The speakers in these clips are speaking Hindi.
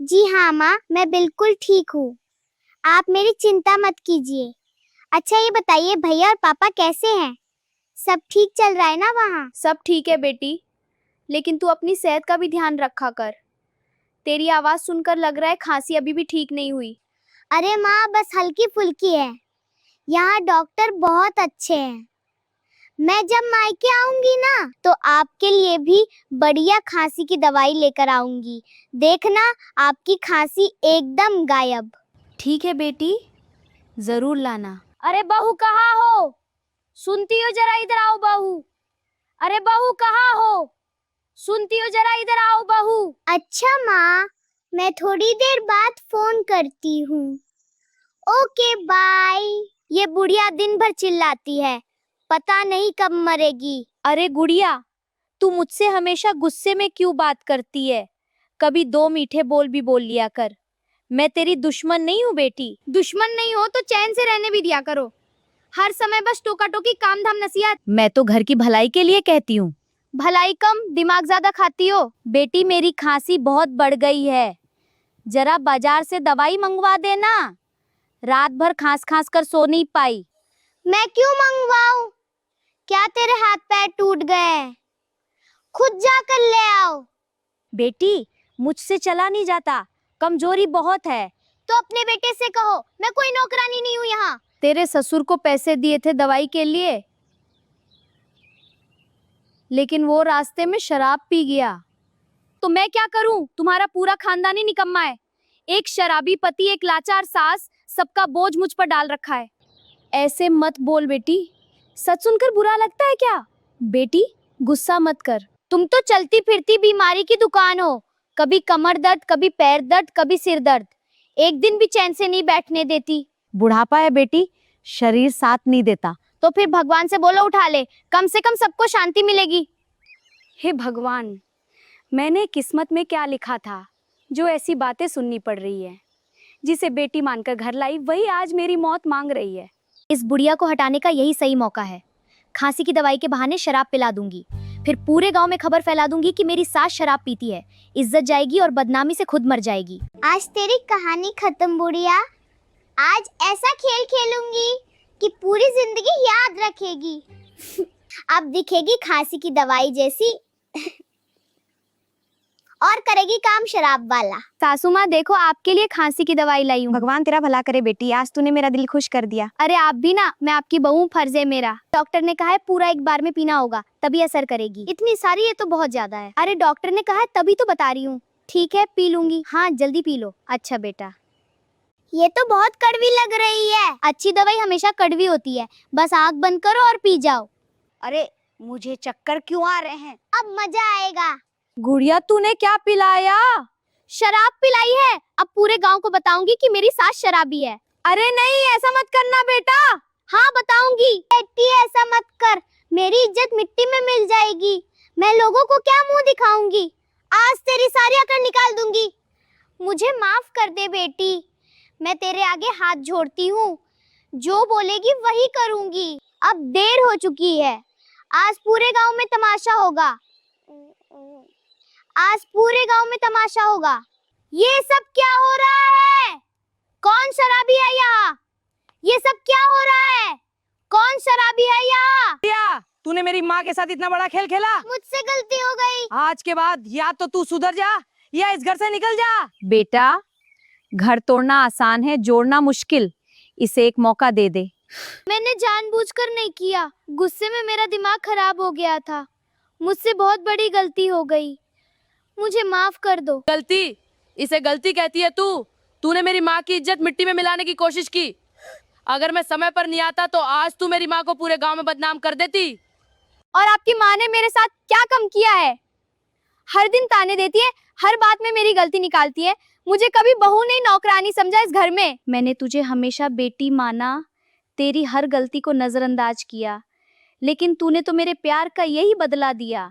जी हाँ माँ, मैं बिल्कुल ठीक हूँ। आप मेरी चिंता मत कीजिए। अच्छा ये बताइए भैया और पापा कैसे हैं? सब ठीक चल रहा है ना वहाँ? सब ठीक है बेटी, लेकिन तू अपनी सेहत का भी ध्यान रखा कर। तेरी आवाज सुनकर लग रहा है खांसी अभी भी ठीक नहीं हुई। अरे माँ बस हल्की फुल्की है। यहाँ डॉक्टर बहुत अच्छे हैं। मैं जब मायके आऊंगी ना तो आपके लिए भी बढ़िया खांसी की दवाई लेकर आऊंगी। देखना आपकी खांसी एकदम गायब। ठीक है बेटी, जरूर लाना। अरे बहू कहाँ हो? सुनती हो? जरा इधर आओ बहू। अरे बहू कहाँ हो? सुनती हो? जरा इधर आओ बहू। अच्छा माँ, मैं थोड़ी देर बाद फोन करती हूँ। Okay bye. ये बुढ़िया दिन भर चिल्लाती है, पता नहीं कब मरेगी। अरे गुड़िया, तू मुझसे हमेशा गुस्से में क्यों बात करती है? कभी दो मीठे बोल भी बोल लिया कर। मैं तेरी दुश्मन नहीं हूँ बेटी। दुश्मन नहीं हो तो चैन से रहने भी दिया करो। हर समय बस टोका टोकी, काम धाम, नसीहत। मैं तो घर की भलाई के लिए कहती हूँ। भलाई कम, दिमाग ज्यादा खाती हो। बेटी मेरी खांसी बहुत बढ़ गई है, जरा बाजार से दवाई मंगवा देना। रात भर खांस खांस कर सो नहीं पाई। मैं क्यों मंगवाऊं? क्या तेरे हाथ पैर टूट गए? खुद जाकर ले आओ। बेटी मुझसे चला नहीं जाता, कमजोरी बहुत है। तो अपने बेटे से कहो, मैं कोई नौकरानी नहीं हूँ यहाँ। तेरे ससुर को पैसे दिए थे दवाई के लिए, लेकिन वो रास्ते में शराब पी गया। तो मैं क्या करूं? तुम्हारा पूरा खानदान ही निकम्मा है। एक शराबी पति, एक लाचार सास, सबका बोझ मुझ पर डाल रखा है। ऐसे मत बोल बेटी, सच सुनकर बुरा लगता है क्या? बेटी गुस्सा मत कर। तुम तो चलती फिरती बीमारी की दुकान हो। कभी कमर दर्द, कभी पैर दर्द, कभी सिर दर्द। एक दिन भी चैन से नहीं बैठने देती। बुढ़ापा है बेटी, शरीर साथ नहीं देता। तो फिर भगवान से बोलो उठा ले, कम से कम सबको शांति मिलेगी। हे भगवान, मैंने किस्मत में क्या लिखा था जो ऐसी बातें सुननी पड़ रही है। जिसे बेटी मानकर घर लाई वही आज मेरी मौत मांग रही है। इस बुढ़िया को हटाने का यही सही मौका है। खांसी की दवाई के बहाने शराब पिला दूंगी, फिर पूरे गांव में खबर फैला दूंगी कि मेरी सास शराब पीती है। इज्जत जाएगी और बदनामी से खुद मर जाएगी। आज तेरी कहानी खत्म बुढ़िया। आज ऐसा खेल खेलूंगी कि पूरी जिंदगी याद रखेगी। अब दिखेगी खांसी की दवाई जैसी और करेगी काम शराब वाला। सासू माँ देखो, आपके लिए खांसी की दवाई लाई हूँ। भगवान तेरा भला करे बेटी, आज तूने मेरा दिल खुश कर दिया। अरे आप भी ना, मैं आपकी बहू, फर्ज है मेरा। डॉक्टर ने कहा है पूरा एक बार में पीना होगा, तभी असर करेगी। इतनी सारी, ये तो बहुत ज्यादा है। अरे डॉक्टर ने कहा है तभी तो बता रही हूँ। ठीक है पी लूंगी। हाँ जल्दी पी लो। अच्छा बेटा। ये तो बहुत कड़वी लग रही है। अच्छी दवाई हमेशा कड़वी होती है, बस आँख बंद करो और पी जाओ। अरे मुझे चक्कर क्यों आ रहे हैं? अब मजा आएगा। गुड़िया तूने क्या पिलाया? शराब पिलाई है। अब पूरे गांव को बताऊंगी कि मेरी सास शराबी है। अरे नहीं, ऐसा मत करना बेटा। हाँ बताऊंगी। बेटी ऐसा मत कर, मेरी इज्जत मिट्टी में मिल जाएगी। मैं लोगों को क्या मुंह दिखाऊंगी? आज तेरी सारी अकड़ निकाल दूंगी। मुझे माफ कर दे बेटी, मैं तेरे आगे हाथ जोड़ती हूँ। जो बोलेगी वही करूंगी। अब देर हो चुकी है। आज पूरे गांव में तमाशा होगा। आज पूरे गांव में तमाशा होगा। ये सब क्या हो रहा है? कौन शराबी है यहाँ? ये सब क्या हो रहा है? कौन शराबी है यहाँ? तूने मेरी माँ के साथ इतना बड़ा खेल खेला। मुझसे गलती हो गई। आज के बाद या तो तू सुधर जा या इस घर से निकल जा। बेटा घर तोड़ना आसान है, जोड़ना मुश्किल। इसे एक मौका दे दे। मैंने जानबूझकर नहीं किया, गुस्से में मेरा दिमाग खराब हो गया था। मुझसे बहुत बड़ी गलती हो गई, मुझे माफ कर दो। गलती? इसे गलती कहती है तू? तूने मेरी माँ की इज्जत मिट्टी में मिलाने की कोशिश की। अगर मैं समय पर नहीं आता तो आज तू मेरी माँ को पूरे गांव में बदनाम कर देती। और आपकी माँ ने मेरे साथ क्या कम किया है? हर दिन ताने देती है, हर बात में मेरी गलती निकालती है। मुझे कभी बहू नहीं, नौकरानी समझा इस घर में। मैंने तुझे हमेशा बेटी माना, तेरी हर गलती को नजरअंदाज किया, लेकिन तूने तो मेरे प्यार का यही बदला दिया,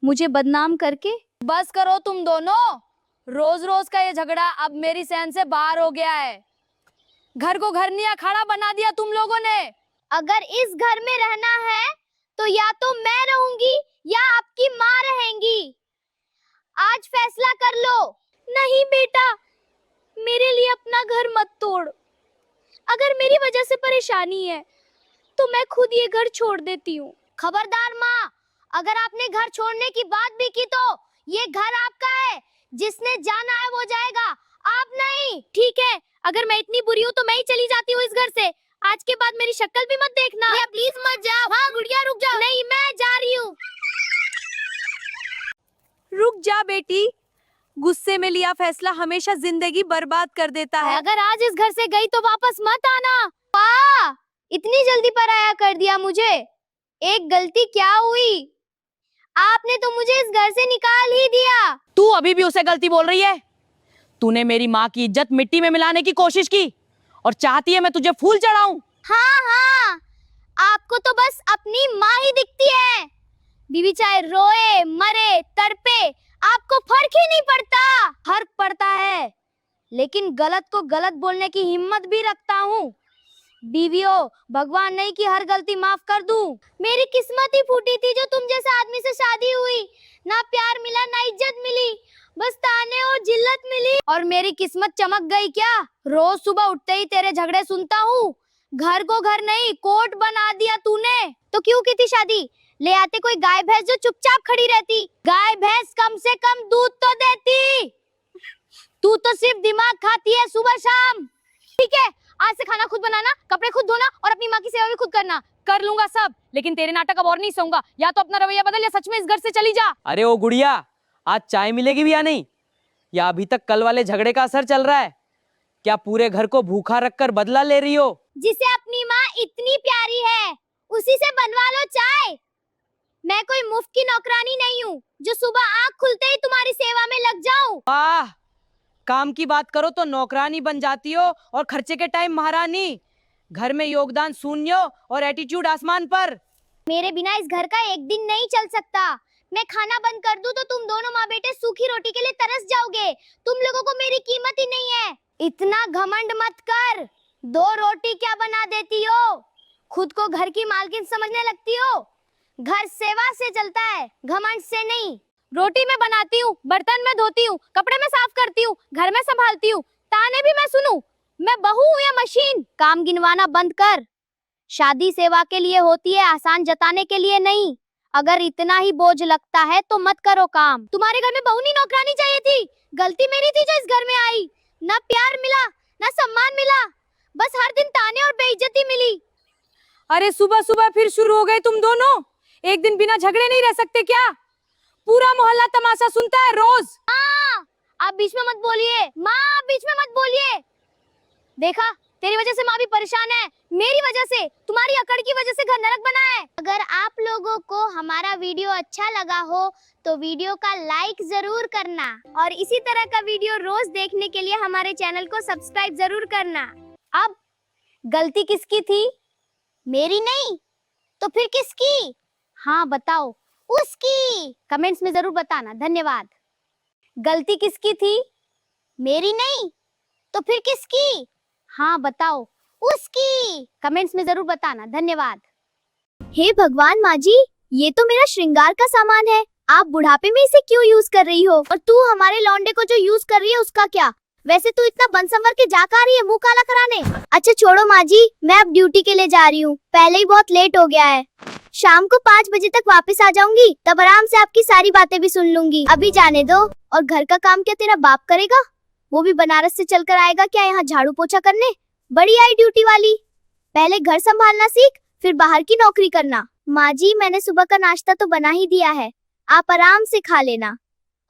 मुझे बदनाम करके। बस करो तुम दोनों, रोज रोज का ये झगड़ा अब मेरी सहन से बाहर हो गया है। घर को घर नहीं अखाड़ा बना दिया तुम लोगों ने। अगर इस घर में रहना है तो या तो मैं रहूंगी या आपकी माँ रहेंगी। आज फैसला कर लो। नहीं बेटा, मेरे लिए अपना घर मत तोड़। अगर मेरी वजह से परेशानी है तो मैं खुद ये घर छोड़ देती हूँ। खबरदार माँ, अगर आपने घर छोड़ने की बात भी की तो ये घर आपका है। जिसने जाना है वो जाएगा, आप नहीं। ठीक है, अगर मैं इतनी बुरी हूँ तो मैं ही चली जाती हूँ इस घर से। आज के बाद मेरी शक्ल भी मत देखना। प्लीज मत जाओ। हाँ गुड़िया रुक जाओ। नहीं, मैं जा रही हूँ। रुक जा बेटी, गुस्से में लिया फैसला हमेशा जिंदगी बर्बाद कर देता है। अगर आज इस घर से गई तो वापस मत आना। वाह, इतनी जल्दी पराया कर दिया मुझे। एक गलती क्या हुई? आपने तो मुझे इस घर से निकाल ही दिया। तू अभी भी उसे गलती बोल रही है? तूने मेरी माँ की इज्जत मिट्टी में मिलाने की कोशिश की और चाहती है मैं तुझे फूल चढ़ाऊं। हाँ हाँ, आपको तो बस अपनी माँ ही दिखती है। बीवी चाहे रोए मरे तड़पे, आपको फर्क ही नहीं पड़ता। फर्क पड़ता है, लेकिन गलत को गलत बोलने की हिम्मत भी रखता हूँ। बीवियों, भगवान नहीं कि हर गलती माफ कर दूं। मेरी किस्मत ही फूटी थी जो तुम जैसे आदमी से शादी हुई। ना प्यार मिला ना इज्जत मिली, बस ताने और जिल्लत मिली। और मेरी किस्मत चमक गई क्या? रोज सुबह उठते ही तेरे झगड़े सुनता हूँ। घर को घर नहीं कोर्ट बना दिया तूने। तो क्यों की थी शादी? ले आते कोई गाय भैंस जो चुपचाप खड़ी रहती। गाय भैंस कम से कम दूध तो देती। तू तो सिर्फ दिमाग खाती है सुबह शाम। ठीक है, आज से खाना खुद बनाना, कपड़े खुद धोना और अपनी माँ की सेवा भी खुद करना। कर लूंगा सब, लेकिन तेरे नाटक अब और नहीं सहूंगा। या तो अपना रवैया बदल या सच में इस घर से चली जा। अरे ओ गुड़िया, आज चाय मिलेगी भी या नहीं? या अभी तक कल वाले झगड़े का असर चल रहा है? क्या पूरे घर को भूखा रखकर बदला ले रही हो? जिसे अपनी माँ इतनी प्यारी है उसी से बनवा लो चाय। मैं कोई मुफ्त की नौकरानी नहीं हूँ जो सुबह आँख खुलते ही तुम्हारी सेवा में लग जाऊं। वाह, काम की बात करो तो नौकरानी बन जाती हो और खर्चे के टाइम महारानी। घर में योगदान शून्य और एटीट्यूड आसमान पर। मेरे बिना इस घर का एक दिन नहीं चल सकता। मैं खाना बंद कर दूं तो तुम दोनों माँ बेटे सूखी रोटी के लिए तरस जाओगे। तुम लोगों को मेरी कीमत ही नहीं है। इतना घमंड मत कर। 2 रोटी क्या बना देती हो? खुद को घर की मालकिन समझने लगती हो। घर सेवा से चलता है, घमंड से नहीं। रोटी मैं बनाती हूँ, बर्तन मैं धोती हूँ, कपड़े मैं साफ करती हूँ, घर में संभालती हूँ, ताने भी मैं सुनूं। मैं बहू हूँ या मशीन? काम गिनवाना बंद कर। शादी सेवा के लिए होती है, आसान जताने के लिए नहीं। अगर इतना ही बोझ लगता है तो मत करो काम। तुम्हारे घर में बहू नहीं नौकरानी चाहिए थी। गलती मेरी थी जो इस घर में आई। ना प्यार मिला ना सम्मान मिला, बस हर दिन ताने और बेइज्जती मिली। अरे सुबह सुबह फिर शुरू हो गए तुम दोनों। एक दिन बिना झगड़े नहीं रह सकते क्या? पूरा मोहल्ला तमाशा सुनता है रोज। माँ, आप बीच में मत बोलिए। माँ, आप बीच में मत बोलिए। देखा, तेरी वजह से माँ भी परेशान है। मेरी वजह से, तुम्हारी अकड़ की वजह से घर नरक बना है। अगर आप लोगों को हमारा वीडियो अच्छा लगा हो तो वीडियो का लाइक जरूर करना और इसी तरह का वीडियो रोज देखने के लिए हमारे चैनल को सब्सक्राइब जरूर करना। अब गलती किसकी थी? मेरी नहीं तो फिर किसकी? हाँ बताओ, उसकी। कमेंट्स में जरूर बताना। धन्यवाद। गलती किसकी थी? मेरी नहीं तो फिर किसकी? हाँ बताओ, उसकी। कमेंट्स में जरूर बताना। धन्यवाद। हे भगवान माँ जी, ये तो मेरा श्रृंगार का सामान है। आप बुढ़ापे में इसे क्यों यूज कर रही हो? और तू हमारे लौंडे को जो यूज कर रही है उसका क्या? वैसे तू इतना बन संवर के जा कर रही है मुंह काला कराने। अच्छा छोड़ो माँ जी, मैं अब ड्यूटी के लिए जा रही हूँ। पहले ही बहुत लेट हो गया है। शाम को 5 बजे तक वापस आ जाऊंगी, तब आराम से आपकी सारी बातें भी सुन लूंगी। अभी जाने दो। और घर का काम क्या तेरा बाप करेगा? वो भी बनारस से चल कर आएगा क्या यहाँ झाड़ू पोछा करने? बड़ी आई ड्यूटी वाली। पहले घर संभालना सीख, फिर बाहर की नौकरी करना। माँ जी, मैंने सुबह का नाश्ता तो बना ही दिया है, आप आराम से खा लेना।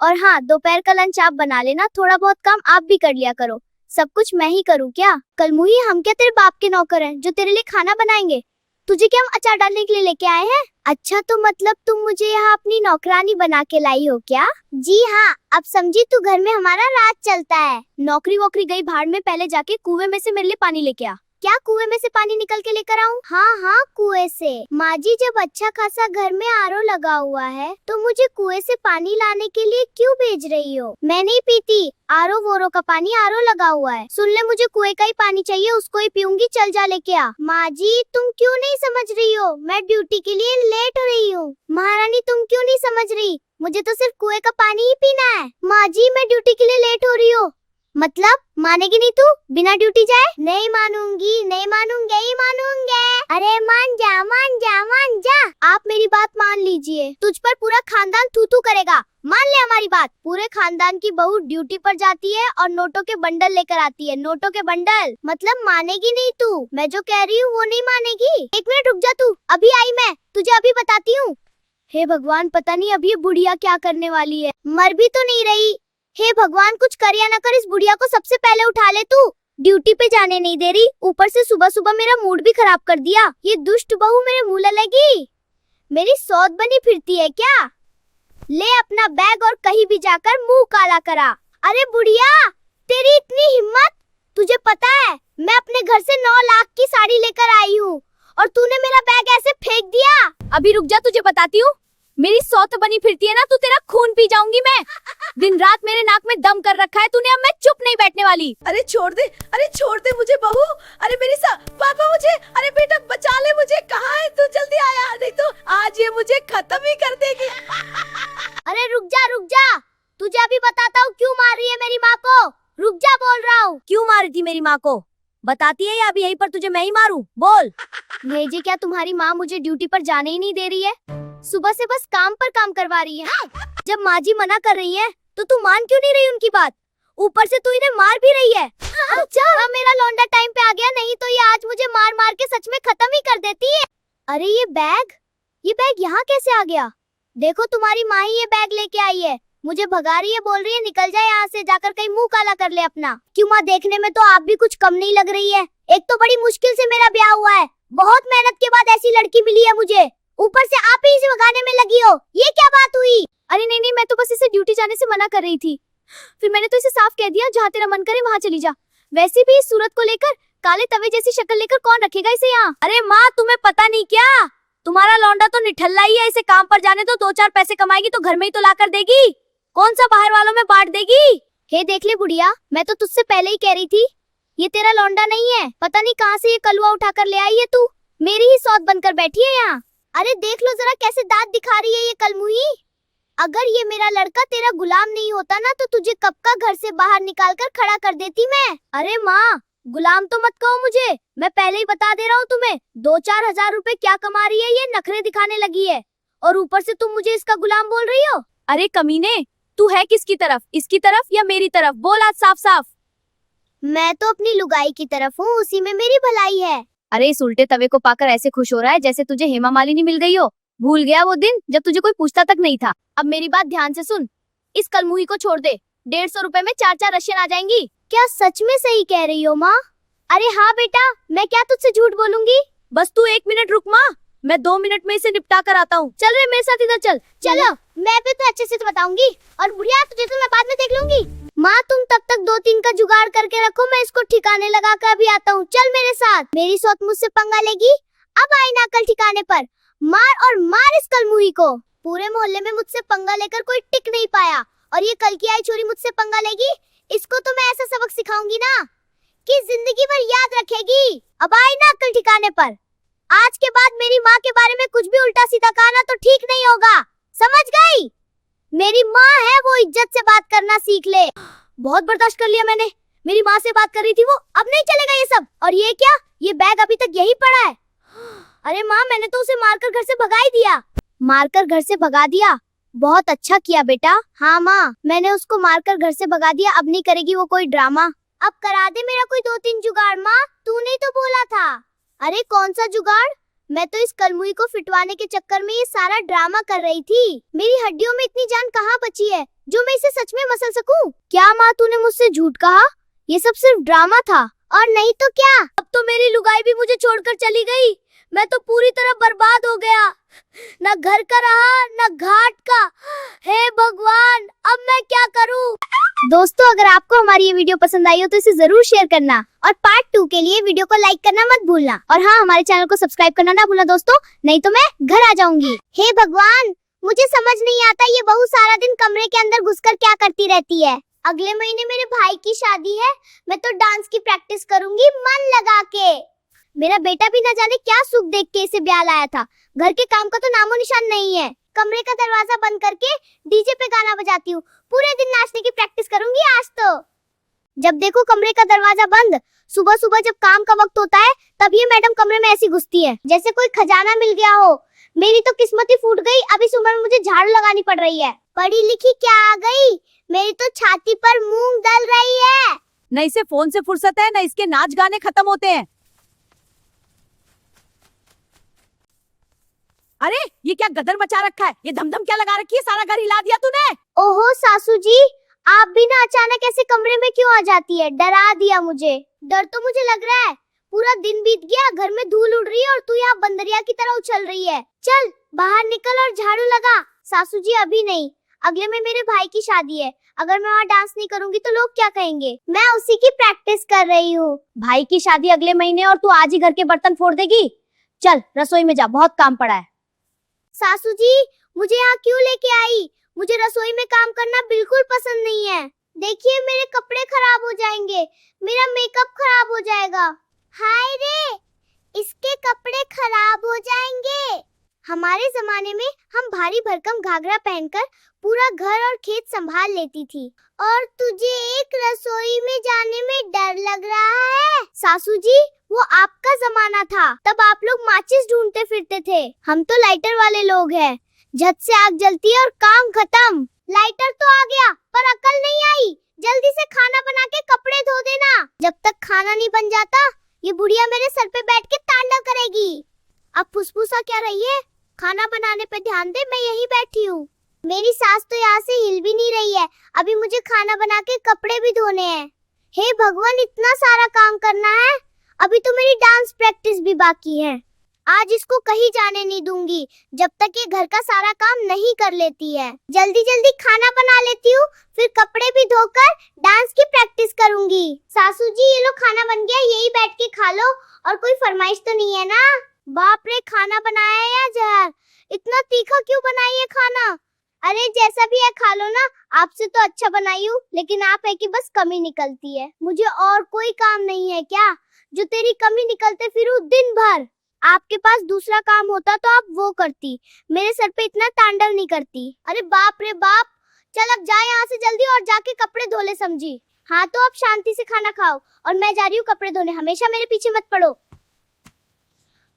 और हाँ, दोपहर का लंच आप बना लेना। थोड़ा बहुत काम आप भी कर लिया करो। सब कुछ मैं ही करूँ क्या? कल मुही, हम क्या तेरे बाप के नौकर हैं जो तेरे लिए खाना बनाएंगे? तुझे क्या हम अचार डालने के लिए लेके आए हैं? अच्छा, तो मतलब तुम मुझे यहाँ अपनी नौकरानी बना के लाई हो क्या? जी हाँ, अब समझी तू, घर में हमारा राज चलता है। नौकरी वोकरी गई भाड़ में, पहले जाके कुएं में से मेरे लिए पानी लेके आ। क्या कुएं में से पानी निकल के लेकर आऊं? हाँ हाँ, कुएं से। माँ जी, जब अच्छा खासा घर में आरओ लगा हुआ है तो मुझे कुएं से पानी लाने के लिए क्यों भेज रही हो? मैं नहीं पीती आरओ वोरो का पानी, आरओ लगा हुआ है। सुन ले, मुझे कुएं का ही पानी चाहिए, उसको ही पीऊंगी। चल जा लेके आ। माँ जी, तुम क्यों नहीं समझ रही हो? मैं ड्यूटी के लिए लेट हो रही हूँ। महारानी, तुम क्यों नहीं समझ रही? मुझे तो सिर्फ कुएं का पानी ही पीना है। माँ जी, मैं ड्यूटी के लिए लेट हो रही हूँ। मतलब मानेगी नहीं तू बिना ड्यूटी जाए? नहीं मानूंगी, नहीं मानूंगे ही मानूंगे। अरे मान जा मान जा मान जा। आप मेरी बात मान लीजिए, तुझ पर पूरा खानदान थू थू करेगा। मान ले हमारी बात। पूरे खानदान की बहू ड्यूटी पर जाती है और नोटों के बंडल लेकर आती है, नोटों के बंडल। मतलब मानेगी नहीं तू, मैं जो कह रही हूँ वो नहीं मानेगी। एक मिनट रुक जा तू, अभी आई मैं, तुझे अभी बताती हूँ। हे भगवान, पता नहीं अब ये बुढ़िया क्या करने वाली है। मर भी तो नहीं रही। हे भगवान, कुछ कर या न कर इस बुढ़िया को सबसे पहले उठा ले तू। ड्यूटी पे जाने नहीं दे रही, ऊपर से सुबह सुबह मेरा मूड भी खराब कर दिया। ये दुष्ट बहू मेरे मुंह लगी, मेरी सौत बनी फिरती है क्या? ले अपना बैग और कहीं भी जाकर मुंह काला करा। अरे बुढ़िया, तेरी इतनी हिम्मत! तुझे पता है मैं अपने घर से 9 लाख की साड़ी लेकर आई हूँ और तूने मेरा बैग ऐसे फेंक दिया। अभी रुक जा, तुझे बताती हूँ। मेरी सौत बनी फिरती है ना, तू तेरा खून पी जाऊंगी मैं। दिन रात मेरे नाक में दम कर रखा है तूने, अब मैं चुप नहीं बैठने वाली। अरे छोड़ दे मुझे बहू। अरे मेरी पापा मुझे, अरे बेटा बचा ले मुझे। कहाँ है तू? जल्दी आया, नहीं तो आज ये मुझे खत्म ही कर देगी। अरे रुक जा, तुझे अभी बताता हूँ क्यों मार रही है मेरी माँ को। रुक जा, बोल रहा हूँ। क्यों मारी थी मेरी माँ को? बताती है या अभी यहीं पर तुझे मैं ही मारूं? बोल। भेजे, क्या तुम्हारी माँ मुझे ड्यूटी पर जाने ही नहीं दे रही है? सुबह से बस काम पर काम करवा रही है। जब माँ जी मना कर रही है तो तू मान क्यों नहीं रही उनकी बात? ऊपर से तू इन्हें मार भी रही है। अच्छा, मेरा लौंडा टाइम पे आ गया, नहीं तो ये आज मुझे मार मार के सच में खत्म ही कर देती है। अरे ये बैग यहाँ कैसे आ गया? देखो, तुम्हारी माँ ही ये बैग लेके आई है, मुझे भगा रही है, बोल रही है निकल जाए यहाँ से, जाकर कहीं मुंह काला कर ले अपना। क्यों माँ, देखने में तो आप भी कुछ कम नहीं लग रही है। एक तो बड़ी मुश्किल से मेरा ब्याह हुआ है, बहुत मेहनत के बाद ऐसी लड़की मिली है मुझे, ऊपर से आप ही इसे भगाने में लगी हो। ये क्या बात हुई? अरे नहीं, मैं तो बस इसे ड्यूटी जाने से मना कर रही थी। फिर मैंने तो इसे साफ कह दिया, जहाँ तेरा मन करे वहाँ चली जा। वैसे भी इस सूरत को लेकर, काले तवे जैसी शक्ल लेकर कौन रखेगा इसे यहाँ? अरे माँ, तुम्हें पता नहीं क्या? तुम्हारा लौंडा तो निठल्ला ही है, इसे काम पर जाने दो, 2-4 पैसे कमाएगी तो घर में ही तो ला कर देगी, कौन सा बाहर वालों में बांट देगी। हे देख ले बुढ़िया, मैं तो तुझसे पहले ही कह रही थी ये तेरा लौंडा नहीं है। पता नहीं कहाँ से ये कलुआ उठा कर ले आई है तू, मेरी ही सौत बनकर बैठी है यहाँ। अरे देख लो जरा कैसे दांत दिखा रही है ये कलमुही। अगर ये मेरा लड़का तेरा गुलाम नहीं होता ना तो तुझे कब का घर से बाहर निकाल कर खड़ा कर देती मैं। अरे माँ, गुलाम तो मत कहो मुझे, मैं पहले ही बता दे रहा हूँ तुम्हें। 2-4 हजार रुपए क्या कमा रही है ये, नखरे दिखाने लगी है, और ऊपर से तुम मुझे इसका गुलाम बोल रही हो। अरे कमीने, तू है किसकी तरफ, इसकी तरफ या मेरी तरफ? बोल आज साफ साफ। मैं तो अपनी लुगाई की तरफ हूँ, उसी में मेरी भलाई है। अरे इस उल्टे तवे को पाकर ऐसे खुश हो रहा है जैसे तुझे हेमा मालिनी मिल गई हो। भूल गया वो दिन जब तुझे कोई पूछता तक नहीं था। अब मेरी बात ध्यान से सुन, इस कलमुही को छोड़ दे, 150 रुपए में 4-4 रशियन आ जाएंगी। क्या सच में सही कह रही हो माँ? अरे हाँ बेटा, मैं क्या तुझसे झूठ बोलूंगी। बस तू 1 मिनट रुक माँ, मैं 2 मिनट में इसे निपटा कर आता हूँ। चल रे मेरे साथ इधर चल। चलो, मैं भी तो अच्छे से तो बताऊंगी, और बुढ़िया तुझे तो मैं बाद में देख लूंगी। माँ तुम तब तक 2-3 का जुगाड़ करके रखो, मैं इसको ठिकाने लगा कर अभी आता हूँ। चल मेरे साथ, मेरी सौत मुझसे पंगा लेगी। अब आई ना कल ठिकाने पर, मार और मार इस कलमुही को। पूरे मोहल्ले में मुझसे पंगा लेकर कोई टिक नहीं पाया, और ये कल की आई छोरी मुझसे पंगा लेगी, इसको तो मैं ऐसा सबक सिखाऊंगी ना कि जिंदगी भर याद रखेगी। अब आई ना कल ठिकाने पर, आज के बाद मेरी माँ के बारे में कुछ भी उल्टा सीधा कहा ना तो ठीक नहीं होगा, समझ गई? मेरी माँ है, वो इज्जत से बात करना सीख ले। बहुत बर्दाश्त कर लिया मैंने, मेरी माँ से बात कर रही थी वो, अब नहीं चलेगा ये सब। और ये क्या, ये बैग अभी तक यही पड़ा है। अरे माँ, मैंने तो उसे मारकर घर से भगा ही दिया। मारकर घर से भगा दिया? बहुत अच्छा किया बेटा। हाँ माँ, मैंने उसको मारकर घर से भगा दिया, अब नहीं करेगी वो कोई ड्रामा। अब करा दे मेरा कोई 2-3 जुगाड़ माँ, तूने तो बोला था। अरे कौन सा जुगाड़? मैं तो इस कलमुही को फिटवाने के चक्कर में ये सारा ड्रामा कर रही थी। मेरी हड्डियों में इतनी जान कहाँ बची है जो मैं इसे सच में मसल सकूं? क्या माँ, तूने मुझसे झूठ कहा? ये सब सिर्फ ड्रामा था, और नहीं तो क्या। अब तो मेरी लुगाई भी मुझे छोड़कर चली गई, मैं तो पूरी तरह बर्बाद हो गया, न घर का रहा न घाट का। हे भगवान, अब मैं क्या करूं? दोस्तों, अगर आपको हमारी ये वीडियो पसंद आई हो तो इसे जरूर शेयर करना, और पार्ट 2 के लिए वीडियो को लाइक करना मत भूलना, और हाँ, हमारे चैनल को सब्सक्राइब करना ना भूलना दोस्तों, नहीं तो मैं घर आ जाऊंगी। हे भगवान, मुझे समझ नहीं आता ये बहू सारा दिन कमरे के अंदर घुसकर क्या करती रहती है। अगले महीने मेरे भाई की शादी है, मैं तो डांस की प्रैक्टिस करूंगी मन लगा के। मेरा बेटा भी न जाने क्या सुख देख के इसे ब्याह लाया था, घर के काम का तो नामो निशान नहीं है। कमरे का दरवाजा बंद करके डीजे पे गाना बजाती हूँ, पूरे दिन नाचने की प्रैक्टिस करूंगी आज तो। जब देखो कमरे का दरवाजा बंद। सुबह सुबह जब काम का वक्त होता है तब ये मैडम कमरे में ऐसी घुसती है जैसे कोई खजाना मिल गया हो। मेरी तो किस्मत ही फूट गई, अब इस उम्र में मुझे झाड़ू लगानी पड़ रही है। पढ़ी लिखी क्या आ गई, मेरी तो छाती पर मूंग दल रही है। न इसे फोन से फुर्सत है, न इसके नाच गाने खत्म होते हैं। अरे ये क्या गदर मचा रखा है, ये धमधम क्या लगा रखी है, सारा घर हिला दिया तूने। ओहो सासू जी, आप भी ना अचानक ऐसे कमरे में क्यों आ जाती है, डरा दिया मुझे। डर तो मुझे लग रहा है, पूरा दिन बीत गया, घर में धूल उड़ रही है और तू यहाँ बंदरिया की तरह उछल रही है। चल बाहर निकल और झाड़ू लगा। सासू जी अभी नहीं, अगले में मेरे भाई की शादी है, अगर मैं वहाँ डांस नहीं करूंगी तो लोग क्या कहेंगे। मैं उसी की प्रैक्टिस कर रही हूँ। भाई की शादी अगले महीने और तू आज ही घर के बर्तन फोड़ देगी। चल रसोई में जा, बहुत काम पड़ा है। सासू जी मुझे यहाँ क्यों लेके आई, मुझे रसोई में काम करना बिल्कुल पसंद नहीं है। देखिए मेरे कपड़े खराब हो जाएंगे, मेरा मेकअप खराब हो जाएगा। हाय रे, इसके कपड़े खराब हो जाएंगे। हमारे जमाने में हम भारी भरकम घाघरा पहनकर पूरा घर और खेत संभाल लेती थी, और तुझे एक रसोई में जाने में डर लग रहा है। सासू जी वो आपका जमाना था, तब आप लोग माचिस ढूंढते फिरते थे, हम तो लाइटर वाले लोग हैं। झट से आग जलती है और काम खत्म। लाइटर तो आ गया पर अकल नहीं आई। जल्दी से खाना बना के कपड़े धो देना। जब तक खाना नहीं बन जाता ये बुढ़िया मेरे सर पे बैठ के तांडव करेगी। अब फुसफुसा क्या रही है, खाना बनाने पे ध्यान दे, मैं यहीं बैठी हूँ। मेरी सास तो यहाँ से हिल भी नहीं रही है, अभी मुझे खाना बना के कपड़े भी धोने हैं। हे भगवान, इतना सारा काम करना है, अभी तो मेरी डांस प्रैक्टिस भी बाकी है। आज इसको कहीं जाने नहीं दूंगी जब तक ये घर का सारा काम नहीं कर लेती है। जल्दी जल्दी खाना बना लेती हूँ, फिर कपड़े भी धोकर डांस की प्रैक्टिस करूंगी। सासू जी ये लो खाना बन गया, यही बैठ के खा लो, और कोई फरमाइश तो नहीं है ना। बाप रे, खाना बनाया है या जहर, इतना तीखा क्यों बनाई है खाना। अरे जैसा भी है खा लो ना, आपसे तो अच्छा बनाई हूँ, लेकिन आप है कि बस कमी निकलती है। मुझे और कोई काम नहीं है क्या जो तेरी कमी निकलते फिरूं दिन भर। आपके पास दूसरा काम होता तो आप वो करती, मेरे सर पे इतना तांडव नहीं करती। अरे बाप रे बाप, चल अब जा यहाँ से जल्दी और जाके कपड़े धो ले समझी। हाँ तो अब शांति से खाना खाओ और मैं जा रही हूँ कपड़े धोने, हमेशा मेरे पीछे मत पड़ो।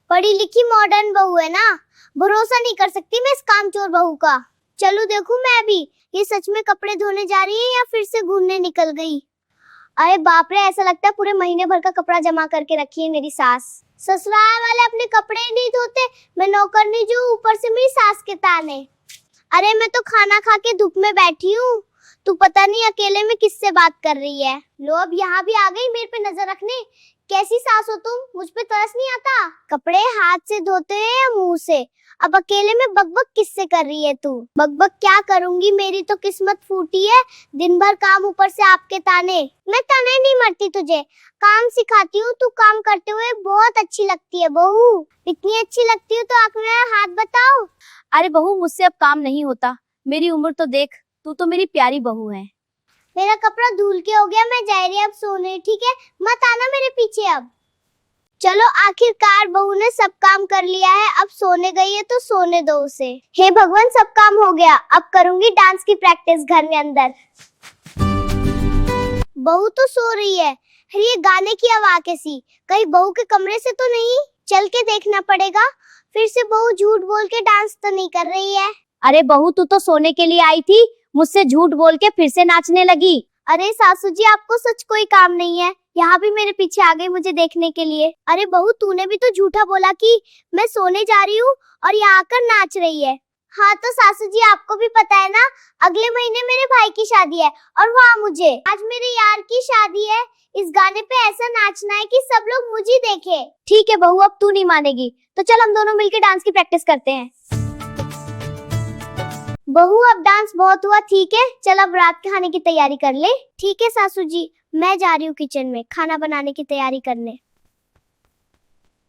पढ़ी लिखी मॉडर्न बहू है ना, भरोसा नहीं कर सकती मैं इस कामचोर बहू का। चलो देखूं मैं भी, ये सच में कपड़े धोने जा रही है या फिर से घूमने निकल गई। अरे बाप रे, ऐसा लगता है पूरे महीने भर का कपड़ा जमा करके रखी है मेरी सास। ससुराल वाले अपने कपड़े नहीं धोते, मैं नौकरनी जो ऊपर से मेरी सास के ताने। अरे मैं तो खाना खा के धूप में बैठी हूँ, तू पता नहीं अकेले में किससे बात कर रही है। लो अब यहाँ भी आ गई मेरे पे नजर रखने। कैसी सास हो तुम, मुझ पे तरस नहीं आता। कपड़े हाथ से धोते हैं या मुंह से, अब अकेले में बकबक किससे कर रही है तू। बकबक क्या करूंगी, मेरी तो किस्मत फूटी है, दिन भर काम ऊपर से आपके ताने। मैं ताने नहीं मरती तुझे, काम सिखाती हूँ, तू काम करते हुए बहुत अच्छी लगती है बहू। इतनी अच्छी लगती हूँ तो आंख में हाथ बताओ। अरे बहू, मुझसे अब काम नहीं होता, मेरी उम्र तो देख, तू तो मेरी प्यारी बहू है। मेरा कपड़ा धुल के हो गया, मैं जा रही अब सोने, ठीक है, मत आना मेरे पीछे अब। चलो आखिरकार बहू ने सब काम कर लिया है, अब सोने गई है तो सोने दो उसे। हे भगवान, सब काम हो गया, अब करूंगी डांस की प्रैक्टिस घर में अंदर। बहू तो सो रही है, अरे ये गाने की आवाज कैसी, कहीं बहू के कमरे से तो नहीं। चल के देखना पड़ेगा, फिर से बहू झूठ बोल के डांस तो नहीं कर रही है। अरे बहू, तू तो सोने के लिए आई थी, मुझसे झूठ बोल के फिर से नाचने लगी। अरे सासू जी, आपको सच कोई काम नहीं है, यहाँ भी मेरे पीछे आ गई मुझे देखने के लिए। अरे बहू, तूने भी तो झूठा बोला कि मैं सोने जा रही हूँ और यहाँ आकर नाच रही है। हाँ तो सासू जी, आपको भी पता है ना, अगले महीने मेरे भाई की शादी है और वहाँ मुझे, आज मेरे यार की शादी है, इस गाने पे ऐसा नाचना है कि सब लोग मुझे देखे। ठीक है बहू, अब तू नहीं मानेगी तो चल हम दोनों मिलकर डांस की प्रैक्टिस करते हैं। बहू अब डांस बहुत हुआ, ठीक है, चल अब रात के खाने की तैयारी कर ले। ठीक है सासू जी, मैं जा रही हूँ किचन में खाना बनाने की तैयारी करने।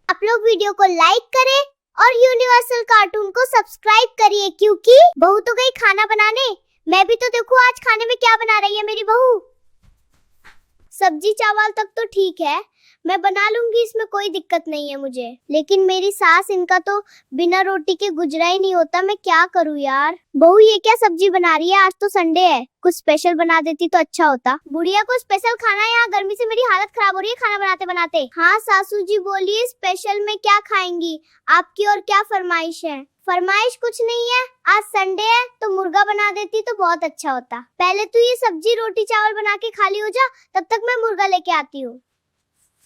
आप लोग वीडियो को लाइक करें और यूनिवर्सल कार्टून को सब्सक्राइब करिए, क्योंकि बहू तो गई खाना बनाने, मैं भी तो देखूं आज खाने में क्या बना रही है मेरी बहू। सब्जी चावल तक तो ठीक है, मैं बना लूंगी, इसमें कोई दिक्कत नहीं है मुझे। लेकिन मेरी सास, इनका तो बिना रोटी के गुजरा ही नहीं होता। मैं क्या करूं यार। बहू ये क्या सब्जी बना रही है? आज तो संडे है, कुछ स्पेशल बना देती तो अच्छा होता। बुढ़िया को स्पेशल खाना है? यहाँ गर्मी से मेरी हालत खराब हो रही है खाना बनाते बनाते। हाँ सासू जी बोलिए, स्पेशल में क्या खाएंगी? आपकी और क्या फरमाइश है? फरमाइश कुछ नहीं है, आज संडे है तो मुर्गा बना देती तो बहुत अच्छा होता। पहले तू ये सब्जी रोटी चावल बना के खाली हो जा, तब तक मैं मुर्गा लेके आती हूँ।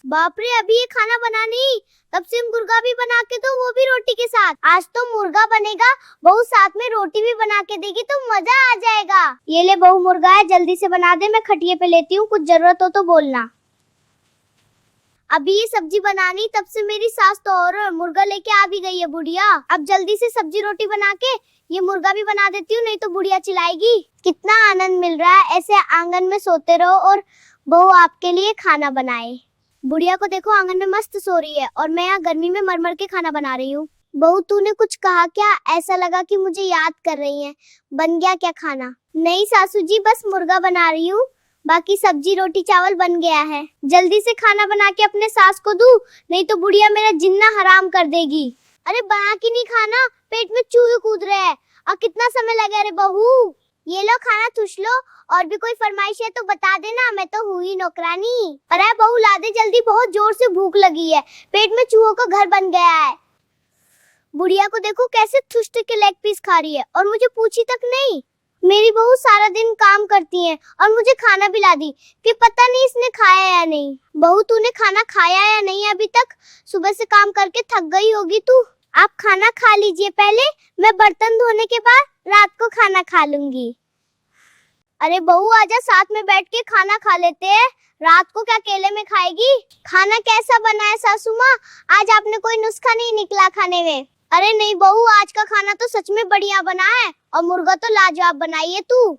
बाप रे, अभी ये खाना बना नहीं, तब से मुर्गा भी बना के दो, वो भी रोटी के साथ। आज तो मुर्गा बनेगा, बहू साथ में रोटी भी बना के देगी तो मजा आ जाएगा। ये ले बहू, मुर्गा है, जल्दी से बना दे, मैं खटिये पे लेती हूँ, कुछ जरूरत हो तो बोलना। अभी ये सब्जी बनानी, तब से मेरी सास तो और मुर्गा लेके आ भी गई है बुढ़िया। अब जल्दी से सब्जी रोटी बना के ये मुर्गा भी बना देती हूँ, नहीं तो बुढ़िया चिल्लाएगी। कितना आनंद मिल रहा है, ऐसे आंगन में सोते रहो और बहू आपके लिए खाना बनाए। बुढ़िया को देखो आंगन में मस्त सो रही है और मैं यहाँ गर्मी में मर मर के खाना बना रही हूँ। बहू तूने कुछ कहा क्या? ऐसा लगा कि मुझे याद कर रही है। बन गया क्या खाना? नहीं सासू जी, बस मुर्गा बना रही हूँ, बाकी सब्जी रोटी चावल बन गया है। जल्दी से खाना बना के अपने सास को दूं, नहीं तो बुढ़िया मेरा जिन्ना हराम कर देगी। अरे बना के नहीं खाना, पेट में चूहे कूद रहे हैं। और कितना समय लगे? अरे बहू ये लो खाना, ठुस लो, और भी कोई फरमाइश है तो बता देना, मैं तो हुई नौकरानी। अरे बहू ला दे जल्दी, बहुत जोर से भूख लगी है, पेट में चूहों का घर बन गया है। बुढ़िया को देखो कैसे ठुस के लेग पीस खा रही है और मुझे पूछी तक नहीं। मेरी बहू सारा दिन काम करती है और मुझे खाना भी ला दी, फिर पता नहीं इसने खाया या नहीं। बहू तूने खाना खाया या नहीं अभी तक? सुबह से काम करके थक गई होगी तू। आप खाना खा लीजिए पहले, मैं बर्तन धोने के बाद रात को खाना खा लूंगी। अरे बहू आजा, साथ में बैठ के खाना खा लेते हैं, रात को क्या अकेले में खाएगी? खाना कैसा बना है सासू माँ? आज आपने कोई नुस्खा नहीं निकला खाने में? अरे नहीं बहू, आज का खाना तो सच में बढ़िया बना है और मुर्गा तो लाजवाब बनाई है तू।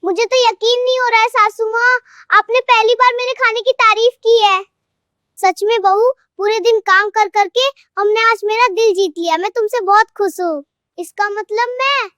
मुझे तो यकीन नहीं हो रहा है सासू माँ, आपने पहली बार मेरे खाने की तारीफ की है। सच में बहू, पूरे दिन काम कर करके हमने आज मेरा दिल जीत लिया। मैं तुमसे बहुत खुश हूँ। इसका मतलब मैं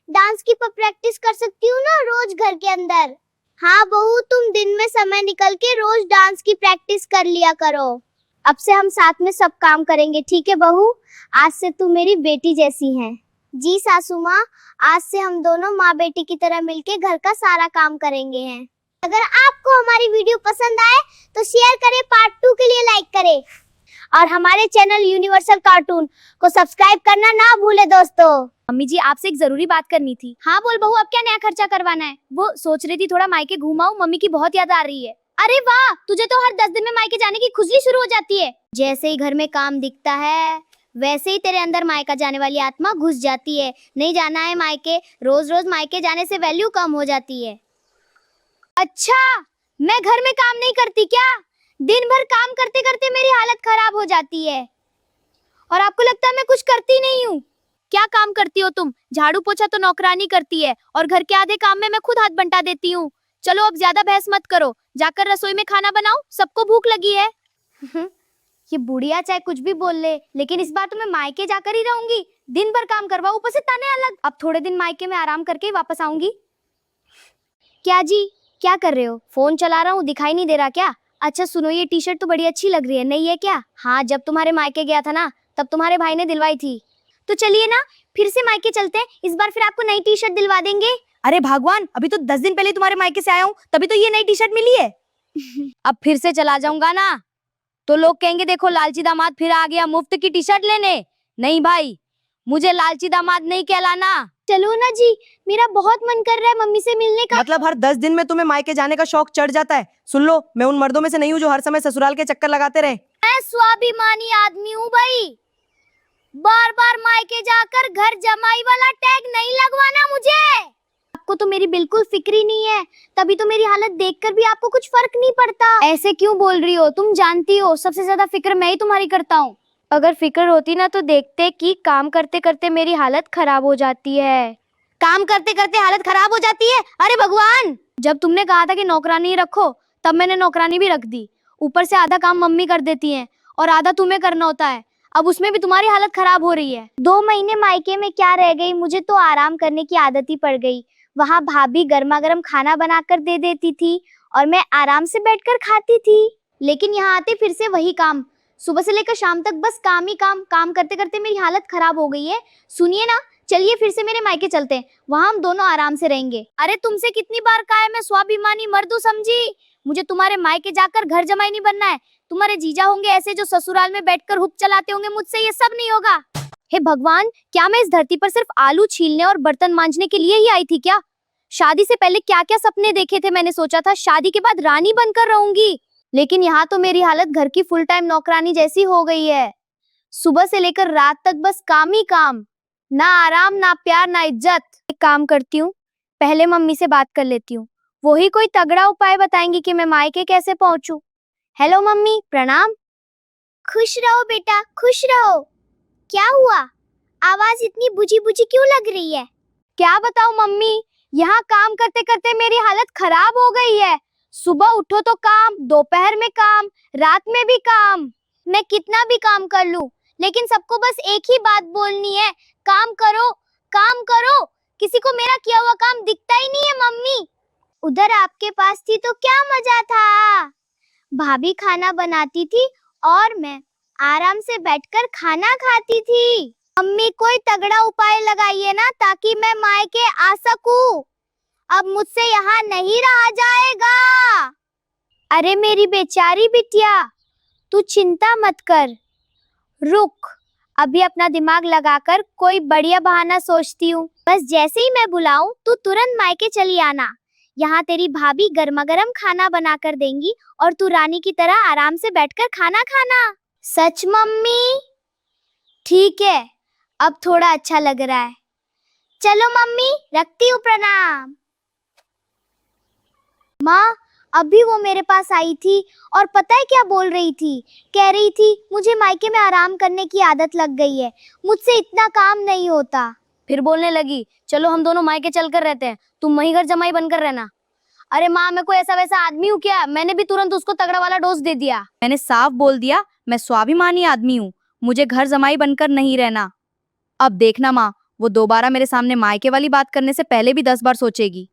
डांस की प्रैक्टिस कर सकती हूँ ना रोज घर के अंदर। हाँ बहू, तुम दिन में समय निकल के रोज डांस की प्रैक्टिस कर लिया करो। अब से हम साथ में सब काम करेंगे, ठीक है बहू? आज से तू मेरी बेटी जैसी है। जी सासू माँ, आज से हम दोनों माँ बेटी की तरह मिलके घर का सारा काम करेंगे हैं। अगर आपको हमारी वीडियो पसंद आए तो शेयर करें, पार्ट 2 के लिए लाइक करें और हमारे चैनल यूनिवर्सल कार्टून को सब्सक्राइब करना ना भूले दोस्तों। मम्मी जी आपसे एक जरूरी बात करनी थी। हाँ बोल बहू, अब क्या नया खर्चा करवाना है? वो सोच रही थी थोड़ा मायके घुमाऊं, मम्मी की बहुत याद आ रही है। अरे वाह, तुझे तो हर 10 दिन में मायके जाने की खुजली शुरू हो जाती है। जैसे ही घर में काम दिखता है वैसे ही तेरे अंदर मायका जाने वाली आत्मा घुस जाती है। नहीं जाना है मायके, रोज रोज मायके जाने से वैल्यू कम हो जाती है। अच्छा, मैं घर में काम नहीं करती क्या? दिन भर काम करते करते मेरी हालत खराब हो जाती है और आपको लगता है मैं कुछ करती नहीं हूँ? क्या काम करती हो तुम? झाड़ू पोछा तो नौकरानी करती है और घर के आधे काम में मैं खुद हाथ बंटा देती हूँ। चलो अब ज्यादा बहस मत करो, जाकर रसोई में खाना बनाओ, सबको भूख लगी है। ये बुढ़िया चाहे कुछ भी बोल ले, लेकिन इस बार तो मैं मायके जाकर ही रहूंगी। दिन भर काम करवाओ, ऊपर से ताने अलग। अब थोड़े दिन मायके में आराम करके ही वापस आऊंगी। क्या जी, क्या कर रहे हो? फोन चला रहा हूँ, दिखाई नहीं दे रहा क्या? अच्छा सुनो, ये टी शर्ट तो बड़ी अच्छी लग रही है, नहीं है क्या? हाँ, जब तुम्हारे मायके गया था ना, तब तुम्हारे भाई ने दिलवाई थी। तो चलिए ना, फिर से मायके चलते हैं, इस बार फिर आपको नई टी शर्ट दिलवा देंगे। अरे भगवान, अभी तो 10 दिन पहले तुम्हारे मायके से आया हूँ, तभी तो ये नई टी शर्ट मिली है। अब फिर से चला जाऊंगा ना तो लोग कहेंगे देखो लालची दामाद फिर आ गया मुफ्त की टी शर्ट लेने। नहीं भाई, मुझे लालची दामाद नहीं कहलाना। चलो ना जी, मेरा बहुत मन कर रहा है मम्मी से मिलने का। मतलब हर 10 दिन में तुम्हें मायके जाने का शौक चढ़ जाता है। सुन लो, मैं उन मर्दों में से नहीं हूँ जो हर समय ससुराल के चक्कर लगाते रहे। मैं स्वाभिमानी आदमी हूँ भाई, बार बार मायके जाकर घर जमाई वाला टैग नहीं लगवाना मुझे। आपको तो मेरी बिल्कुल फिक्र ही नहीं है, तभी तो मेरी हालत देखकर भी आपको कुछ फर्क नहीं पड़ता। ऐसे क्यों बोल रही हो? तुम जानती हो सबसे ज्यादा फिक्र मैं ही तुम्हारी करता हूँ। अगर फिक्र होती ना तो देखते कि काम करते करते मेरी हालत खराब हो जाती है। काम करते करते हालत खराब हो जाती है? अरे भगवान, जब तुमने कहा था कि नौकरानी रखो तब मैंने नौकरानी भी रख दी। ऊपर से आधा काम मम्मी कर देती है और आधा तुम्हें करना होता है। अब उसमें भी तुम्हारी हालत खराब हो रही है। 2 महीने मायके में क्या रह गई, मुझे तो आराम करने की आदत ही पड़ गई। वहाँ भाभी गर्मा गर्म खाना बनाकर दे देती थी और मैं आराम से बैठकर खाती थी। लेकिन यहाँ आते फिर से वही काम, सुबह से लेकर शाम तक बस काम ही काम। काम करते करते मेरी हालत खराब हो गई है। सुनिए ना, चलिए फिर से मेरे मायके चलते हैं, वहाँ हम दोनों आराम से रहेंगे। अरे तुमसे कितनी बार कहा है, मैं स्वाभिमानी मर्द हूँ समझी। मुझे तुम्हारे मायके जाकर घर जमाई नहीं बनना है। तुम्हारे जीजा होंगे ऐसे जो ससुराल में बैठकर हुक चलाते होंगे, मुझसे ये सब नहीं होगा। हे भगवान, क्या मैं इस धरती पर सिर्फ आलू छीलने और बर्तन मांजने के लिए ही आई थी क्या? शादी से पहले क्या क्या सपने देखे थे मैंने, सोचा था शादी के बाद रानी बनकर रहूंगी। लेकिन यहाँ तो मेरी हालत घर की फुल टाइम नौकरानी जैसी हो गई है। सुबह से लेकर रात तक बस काम ही काम, ना आराम, ना प्यार, ना इज्जत। एक काम करती हूँ, पहले मम्मी से बात कर लेती हूँ, वो ही कोई तगड़ा उपाय बताएंगी कि मैं मायके कैसे पहुंचूं। हेलो मम्मी, प्रणाम। खुश रहो बेटा, खुश रहो। क्या हुआ, आवाज इतनी बुझी बुझी क्यों लग रही है? क्या बताऊं मम्मी, यहाँ काम करते करते मेरी हालत खराब हो गई है। सुबह उठो तो काम, दोपहर में काम, रात में भी काम। मैं कितना भी काम कर लूं, लेकिन सबको बस एक ही बात बोलनी है, काम करो, काम करो। किसी को मेरा किया हुआ काम दिखता ही नहीं है मम्मी। उधर आपके पास थी तो क्या मजा था। भाभी खाना बनाती थी और मैं आराम से बैठकर खाना खाती थी। मम्मी कोई तगड़ा उपाय लगाइए ना, ताकि मैं मायके आ सकूं। अब मुझसे यहाँ नहीं रहा जाएगा। अरे मेरी बेचारी बिटिया, तू चिंता मत कर, रुक, अभी अपना दिमाग लगाकर कोई बढ़िया बहाना सोचती हूँ। बस जैसे ही मैं बुलाऊं तू तुरंत मायके चली आना। यहाँ तेरी भाभी गर्मा गर्म खाना बना कर देंगी और तू रानी की तरह आराम से बैठकर खाना खाना। सच मम्मी? ठीक है, अब थोड़ा अच्छा लग रहा है। चलो मम्मी, रखती हूँ, प्रणाम। माँ, अभी वो मेरे पास आई थी और पता है क्या बोल रही थी? कह रही थी मुझे मायके में आराम करने की आदत लग गई है, मुझसे इतना काम नहीं होता। फिर बोलने लगी, चलो हम दोनों मायके चलकर रहते हैं, तुम वहीं घर जमाई बनकर रहना। अरे माँ, मैं कोई ऐसा वैसा आदमी हूँ क्या? मैंने भी तुरंत उसको तगड़ा वाला डोज दे दिया। मैंने साफ बोल दिया, मैं स्वाभिमानी आदमी हूँ, मुझे घर जमाई बनकर नहीं रहना। अब देखना माँ, वो दोबारा मेरे सामने मायके वाली बात करने से पहले भी 10 बार सोचेगी।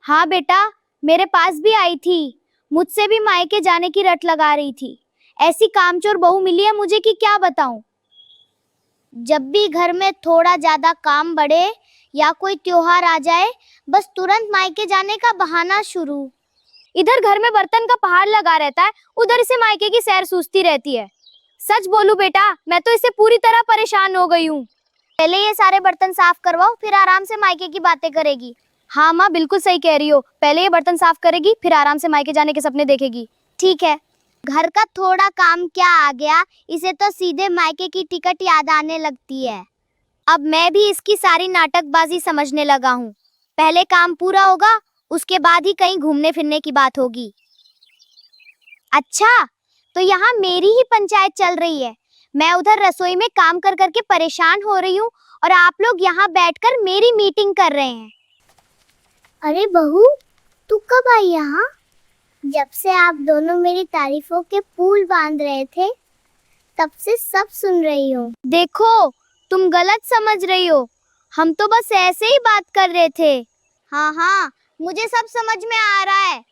हाँ बेटा, मेरे पास भी आई थी, मुझसे भी मायके जाने की रट लगा रही थी। ऐसी कामचोर बहू मिली है मुझे कि क्या बताऊं। जब भी घर में थोड़ा ज्यादा काम बढ़े या कोई त्योहार आ जाए, बस तुरंत मायके जाने का बहाना शुरू। इधर घर में बर्तन का पहाड़ लगा रहता है, उधर इसे मायके की सैर सूझती रहती है। सच बोलूं बेटा, मैं तो इससे पूरी तरह परेशान हो गई हूँ। पहले ये सारे बर्तन साफ करवाओ, फिर आराम से मायके की बातें करेगी। हाँ माँ, बिल्कुल सही कह रही हो, पहले ये बर्तन साफ करेगी, फिर आराम से मायके जाने के सपने देखेगी। ठीक है, घर का थोड़ा काम क्या आ गया, इसे तो सीधे मायके की टिकट याद आने लगती है। अब मैं भी इसकी सारी नाटकबाजी समझने लगा हूँ। पहले काम पूरा होगा, उसके बाद ही कहीं घूमने फिरने की बात होगी। अच्छा, तो यहाँ मेरी ही पंचायत चल रही है। मैं उधर रसोई में काम कर करके परेशान हो रही हूँ और आप लोग यहाँ बैठकर मेरी मीटिंग कर रहे हैं। अरे बहू, तू कब आई यहाँ? जब से आप दोनों मेरी तारीफों के पुल बांध रहे थे, तब से सब सुन रही हूँ। देखो, तुम गलत समझ रही हो, हम तो बस ऐसे ही बात कर रहे थे। हाँ हाँ, मुझे सब समझ में आ रहा है।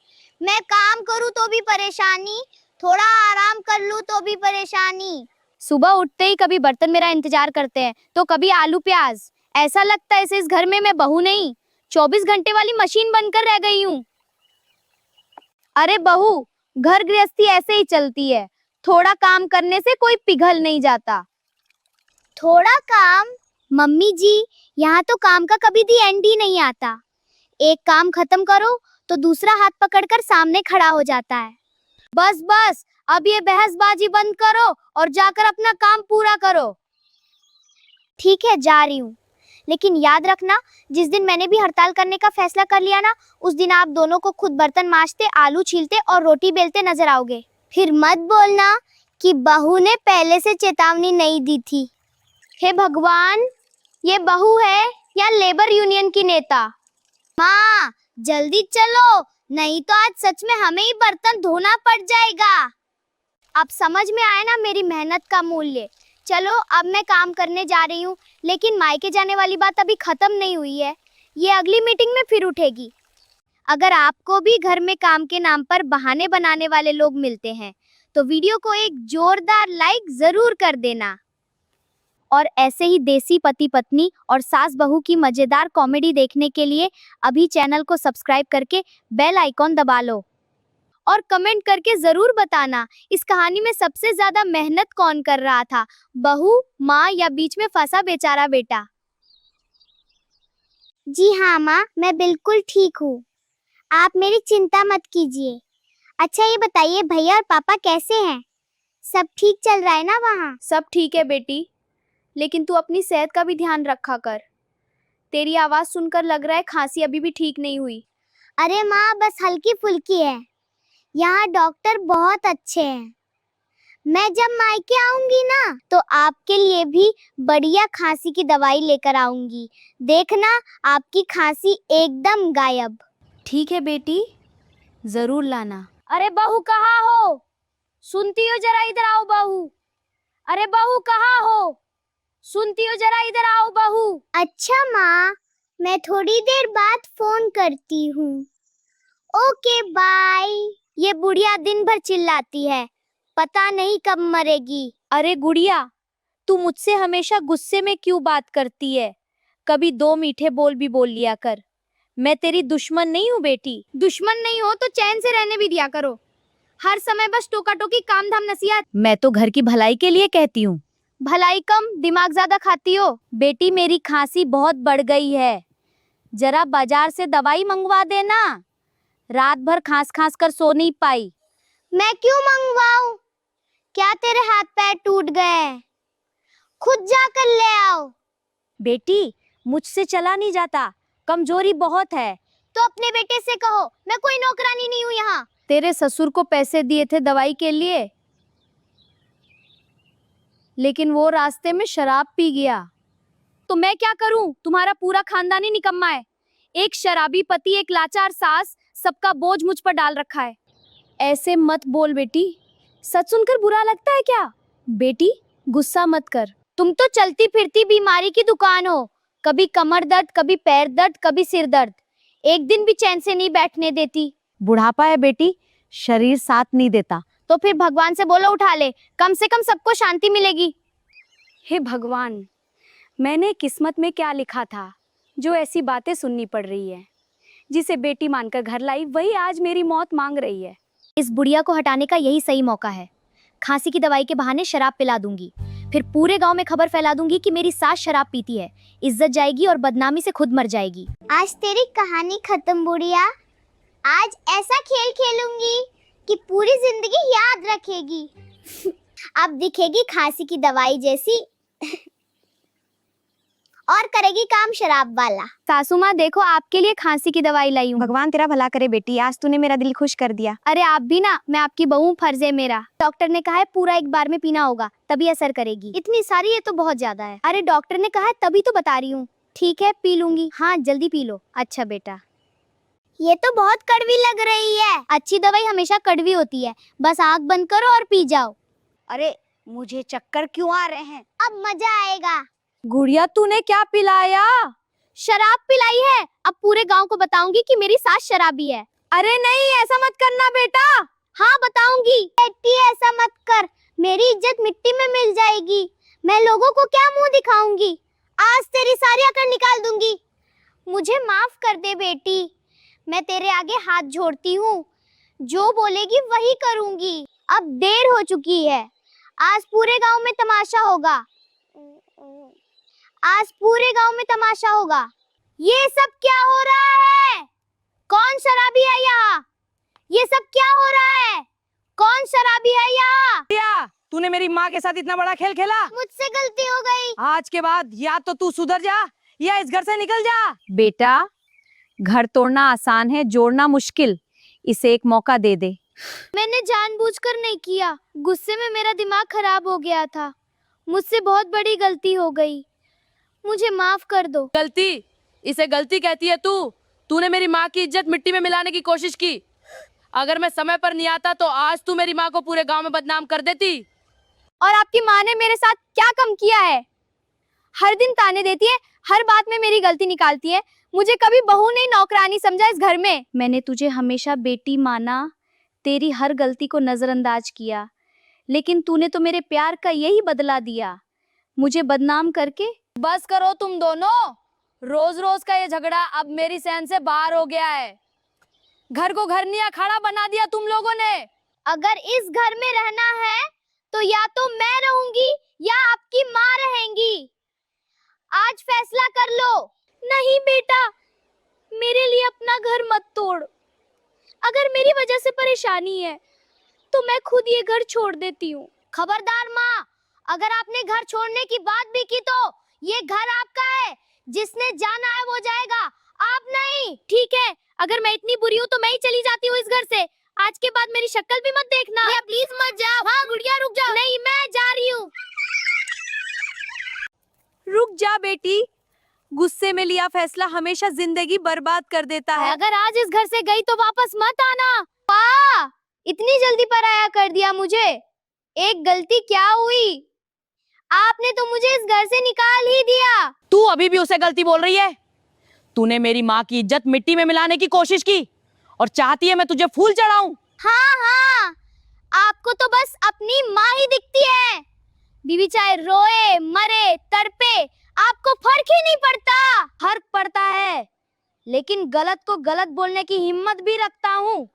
मैं काम करूँ तो भी परेशानी, थोड़ा आराम कर लूँ तो भी परेशानी। सुबह उठते ही कभी बर्तन मेरा इंतजार करते हैं, तो कभी आलू प्याज। ऐसा लगता है इस घर में मैं बहू नहीं, 24 घंटे वाली मशीन बनकर रह गई हूँ। अरे बहू, घर गृहस्थी ऐसे ही चलती है, थोड़ा काम करने से कोई पिघल नहीं जाता। थोड़ा काम? मम्मी जी, यहाँ तो काम का कभी भी एंड ही नहीं आता। एक काम खत्म करो तो दूसरा हाथ पकड़कर सामने खड़ा हो जाता है। बस बस, अब ये बहसबाजी बंद करो और जाकर अपना काम पूरा करो। ठीक है, जा रही हूँ, लेकिन याद रखना, जिस दिन मैंने भी हड़ताल करने का फैसला कर लिया ना, उस दिन आप दोनों को खुद बर्तन मांजते, आलू छीलते और रोटी बेलते नजर आओगे। फिर मत बोलना कि बहू ने पहले से चेतावनी नहीं दी थी। हे भगवान, ये बहू है या लेबर यूनियन की नेता? माँ, जल्दी चलो, नहीं तो आज सच में हमें ही बर्तन धोना पड़ जाएगा। अब समझ में आया ना मेरी मेहनत का मूल्य। चलो, अब मैं काम करने जा रही हूँ, लेकिन मायके जाने वाली बात अभी खत्म नहीं हुई है, ये अगली मीटिंग में फिर उठेगी। अगर आपको भी घर में काम के नाम पर बहाने बनाने वाले लोग मिलते हैं तो वीडियो को एक जोरदार लाइक जरूर कर देना। और ऐसे ही देसी पति पत्नी और सास बहू की मजेदार कॉमेडी देखने के लिए अभी चैनल को सब्सक्राइब करके बेल आइकॉन दबा लो। और कमेंट करके जरूर बताना इस कहानी में सबसे ज्यादा मेहनत कौन कर रहा था, बहू, माँ या बीच में फंसा बेचारा बेटा। जी हाँ माँ, मैं बिल्कुल ठीक हूँ, आप मेरी चिंता मत कीजिए। अच्छा ये बताइए भैया और पापा कैसे हैं? सब ठीक चल रहा है ना वहाँ? सब ठीक है बेटी, लेकिन तू अपनी सेहत का भी ध्यान रखा कर। तेरी आवाज सुनकर लग रहा है खांसी अभी भी ठीक नहीं हुई। अरे माँ बस हल्की फुल्की है, यहाँ डॉक्टर बहुत अच्छे हैं। मैं जब मायके आऊंगी ना तो आपके लिए भी बढ़िया खांसी की दवाई लेकर आऊंगी, देखना आपकी खांसी एकदम गायब। ठीक है बेटी, जरूर लाना। अरे बहू कहाँ हो? सुनती हो? जरा इधर आओ बहू। अरे बहू कहाँ हो? सुनती हो? जरा इधर आओ बहू। अच्छा माँ, मैं थोड़ी देर बाद फोन करती हूँ। Okay bye. ये बुढ़िया दिन भर चिल्लाती है, पता नहीं कब मरेगी। अरे गुड़िया, तू मुझसे हमेशा गुस्से में क्यों बात करती है? कभी दो मीठे बोल भी बोल लिया कर। मैं तेरी दुश्मन नहीं हूँ बेटी। दुश्मन नहीं हो तो चैन से रहने भी दिया करो। हर समय बस टोका टोकी, काम धाम, नसीहत। मैं तो घर की भलाई के लिए कहती हूँ। भलाई कम, दिमाग ज्यादा खाती हो। बेटी मेरी खांसी बहुत बढ़ गई है, जरा बाजार से दवाई मंगवा देना। रात भर खांस खांस कर सो नहीं पाई। मैं क्यों मंगवाऊं? क्या तेरे हाथ पैर टूट गए? खुद जाकर ले आओ। बेटी मुझसे चला नहीं जाता, कमजोरी बहुत है। तो अपने बेटे से कहो, मैं कोई नौकरानी नहीं हूँ यहाँ। तेरे ससुर को पैसे दिए थे दवाई के लिए, लेकिन वो रास्ते में शराब पी गया। तो मैं क्या करूं? तुम्हारा पूरा खानदान ही निकम्मा है। एक शराबी पति, एक लाचार सास, सबका बोझ मुझ पर डाल रखा है। ऐसे मत बोल बेटी, सच सुनकर बुरा लगता है क्या? बेटी गुस्सा मत कर। तुम तो चलती फिरती बीमारी की दुकान हो, कभी कमर दर्द, कभी पैर दर्द, कभी सिर दर्द, एक दिन भी चैन से नहीं बैठने देती। बुढ़ापा है बेटी, शरीर साथ नहीं देता। तो फिर भगवान से बोलो उठा ले, कम से कम सबको शांति मिलेगी। हे भगवान, मैंने किस्मत में क्या लिखा था जो ऐसी बातें सुननी पड़ रही है। जिसे बेटी मानकर घर लाई वही आज मेरी मौत मांग रही है। इस बुढ़िया को हटाने का यही सही मौका है। खांसी की दवाई के बहाने शराब पिला दूंगी, फिर पूरे गांव में खबर फैला दूंगी कि मेरी सास शराब पीती है। इज्जत जाएगी और बदनामी से खुद मर जाएगी। आज तेरी कहानी खत्म बुढ़िया। आज ऐसा खेल खेलूंगी कि पूरी जिंदगी याद रखेगी। अब दिखेगी खांसी की दवाई जैसी और करेगी काम शराब वाला। सासू माँ देखो, आपके लिए खांसी की दवाई लाई हूँ। भगवान तेरा भला करे बेटी, आज तूने मेरा दिल खुश कर दिया। अरे आप भी ना, मैं आपकी बहू, फर्ज है मेरा। डॉक्टर ने कहा है पूरा एक बार में पीना होगा, तभी असर करेगी। इतनी सारी, ये तो बहुत ज्यादा है। अरे डॉक्टर ने कहा है तभी तो बता रही हूँ। ठीक है पी लूंगी। हाँ जल्दी पी लो। अच्छा बेटा। ये तो बहुत कड़वी लग रही है। अच्छी दवाई हमेशा कड़वी होती है, बस आँख बंद करो और पी जाओ। अरे मुझे चक्कर क्यों आ रहे हैं? अब मजा आएगा। गुड़िया तूने क्या पिलाया? शराब पिलाई है। अब पूरे गांव को बताऊंगी कि मेरी सास शराबी है। अरे नहीं, ऐसा मत करना बेटा। हाँ बताऊंगी। बेटी ऐसा मत कर, मेरी इज्जत मिट्टी में मिल जाएगी। मैं लोगों को क्या मुंह दिखाऊंगी? आज तेरी सारी अकड़ निकाल दूंगी। मुझे माफ कर दे बेटी, मैं तेरे आगे हाथ जोड़ती हूँ। जो बोलेगी वही करूंगी। अब देर हो चुकी है, आज पूरे गांव में तमाशा होगा। आज पूरे गांव में तमाशा होगा। ये सब क्या हो रहा है? कौन शराबी है यहाँ? ये सब क्या हो रहा है? कौन शराबी है यहाँ? क्या तूने मेरी माँ के साथ इतना बड़ा खेल खेला? मुझसे गलती हो गई। आज के बाद या तो तू सुधर जा या इस घर से निकल जा। बेटा घर तोड़ना आसान है, जोड़ना मुश्किल। इसे एक मौका दे दे। मैंने जानबूझकर नहीं किया, गुस्से में मेरा दिमाग खराब हो गया था। मुझसे बहुत बड़ी गलती हो गई, मुझे माफ कर दो। गलती? इसे गलती कहती है तू? तूने मेरी माँ की इज्जत मिट्टी में मिलाने की कोशिश की। अगर मैं समय पर नहीं आता तो आज तू मेरी माँ को पूरे गांव में बदनाम कर देती। और आपकी माँ ने मेरे साथ क्या कम किया है? हर दिन ताने देती है, हर बात में मेरी गलती निकालती है। मुझे कभी बहू नहीं नौकरानी समझा इस घर में। मैंने तुझे हमेशा बेटी माना, तेरी हर गलती को नजरअंदाज किया, लेकिन तूने तो मेरे प्यार का यही बदला दिया, मुझे बदनाम करके। बस करो तुम दोनों, रोज रोज का ये झगड़ा अब मेरी सहन से बाहर हो गया है। घर को घर नहीं अखाड़ा बना दिया तुम लोगों ने। अगर इस घर में रहना है तो या तो मैं रहूंगी या आपकी माँ रहेंगी। आज फैसला कर लो। नहीं बेटा, मेरे लिए अपना घर मत तोड़। अगर मेरी वजह से परेशानी है तो मैं खुद ये घर छोड़ देती हूँ। खबरदार माँ, अगर आपने घर छोड़ने की बात भी की तो ये घर आपका है। जिसने जाना है वो जाएगा, आप नहीं। ठीक है, अगर मैं इतनी बुरी हूँ तो मैं ही चली जाती हूँ इस घर से। आज के बाद मेरी शक्ल भी मत देखना। प्लीज मत जाओ। हाँ गुड़िया रुक जाओ। नहीं, मैं जा रही हूँ। रुक जा बेटी, गुस्से में लिया फैसला हमेशा जिंदगी बर्बाद कर देता है। अगर आज इस घर से गई तो वापस मत आना। वाह, इतनी जल्दी पराया कर दिया मुझे। एक गलती क्या हुई? आपने तो मुझे इस घर से निकाल ही दिया। तू अभी भी उसे गलती बोल रही है? तूने मेरी माँ की इज्जत मिट्टी में मिलाने की कोशिश की और चाहती है मैं तुझे फूल चढ़ाऊं। हाँ हाँ, आपको तो बस अपनी माँ ही दिखती है। बीवी चाहे रोए मरे तड़पे, आपको फर्क ही नहीं पड़ता। फर्क पड़ता है, लेकिन गलत को गलत बोलने की हिम्मत भी रखता हूँ।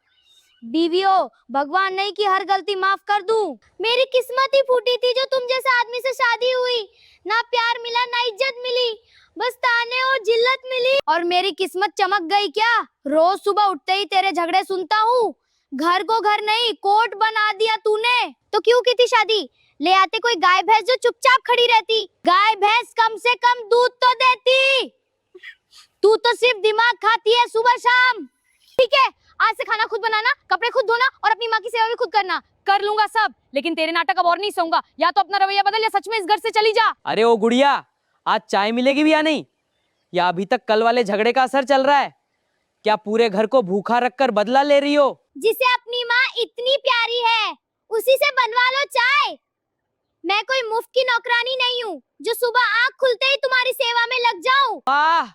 बीवियों, भगवान नहीं कि हर गलती माफ कर दूं। मेरी किस्मत ही फूटी थी जो तुम जैसे आदमी से शादी हुई। ना प्यार मिला ना इज्जत मिली, बस ताने और जिल्लत मिली। और मेरी किस्मत चमक गई क्या? रोज सुबह उठते ही तेरे झगड़े सुनता हूँ। घर को घर नहीं कोर्ट बना दिया तूने। तो क्यों की थी शादी? ले आते कोई गाय भैंस जो चुपचाप खड़ी रहती। गाय भैंस कम से कम दूध तो देती। तू तो सिर्फ दिमाग खाती है सुबह शाम। ठीक है, आज से खाना खुद बनाना, कपड़े खुद धोना और अपनी माँ की सेवा भी खुद करना। कर लूंगा सब, लेकिन तेरे नाटक अब और नहीं सहूंगा। या तो अपना रवैया बदल या सच में इस घर से चली जा। अरे ओ गुड़िया, आज चाय मिलेगी भी या नहीं? या अभी तक कल वाले झगड़े का असर चल रहा है? क्या पूरे घर को भूखा रखकर बदला ले रही हो? जिसे अपनी माँ इतनी प्यारी है उसी से बनवा लो चाय। मैं कोई मुफ्त की नौकरानी नहीं हूँ जो सुबह आँख खुलते ही तुम्हारी सेवा में लग जाऊं। वाह,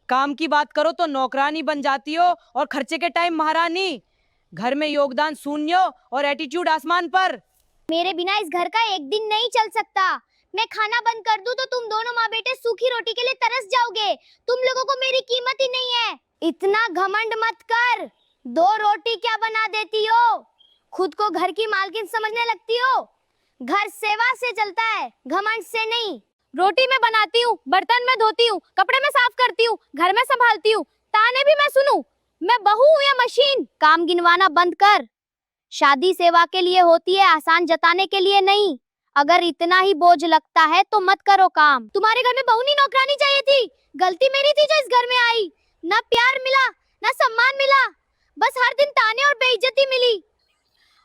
काम की बात करो तो नौकरानी बन जाती हो और खर्चे के टाइम महारानी। घर में योगदान शून्य और एटीट्यूड आसमान पर। मेरे बिना इस घर का एक दिन नहीं चल सकता। मैं खाना बंद कर दूं तो तुम दोनों माँ बेटे सूखी रोटी के लिए तरस जाओगे। तुम लोगों को मेरी कीमत ही नहीं है। इतना घमंड मत कर। 2 रोटी क्या बना देती हो? खुद को घर की मालकिन समझने लगती हो। घर सेवा से चलता है, घमंड से नहीं। रोटी मैं बनाती हूँ, बर्तन मैं धोती हूँ, कपड़े मैं साफ करती हूँ, घर में संभालती हूँ, ताने भी मैं सुनूं। मैं बहू हूँ या मशीन? काम गिनवाना बंद कर। शादी सेवा के लिए होती है, आसान जताने के लिए नहीं। अगर इतना ही बोझ लगता है तो मत करो काम। तुम्हारे घर में बहू नहीं नौकरानी चाहिए थी। गलती मेरी थी जो इस घर में आई। ना प्यार मिला ना सम्मान मिला, बस हर दिन ताने और बेइज्जती मिली।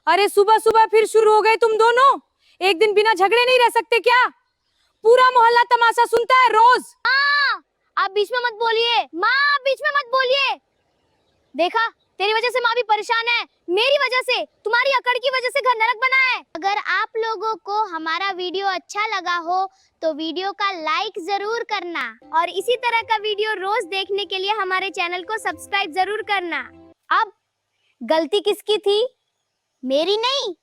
अरे सुबह सुबह फिर शुरू हो गए तुम दोनों। एक दिन बिना झगड़े नहीं रह सकते क्या? पूरा मोहल्ला तमाशा सुनता है रोज। माँ, आप बीच में मत बोलिए। माँ, आप बीच में मत बोलिए। देखा, तेरी वजह से माँ भी परेशान है। मेरी वजह से, तुम्हारी अकड़ की वजह से घर नरक बना है। अगर आप लोगों को हमारा वीडियो अच्छा लगा हो तो वीडियो का लाइक जरूर करना और इसी तरह का वीडियो रोज देखने के लिए हमारे चैनल को सब्सक्राइब जरूर करना। अब गलती किसकी थी? मेरी नहीं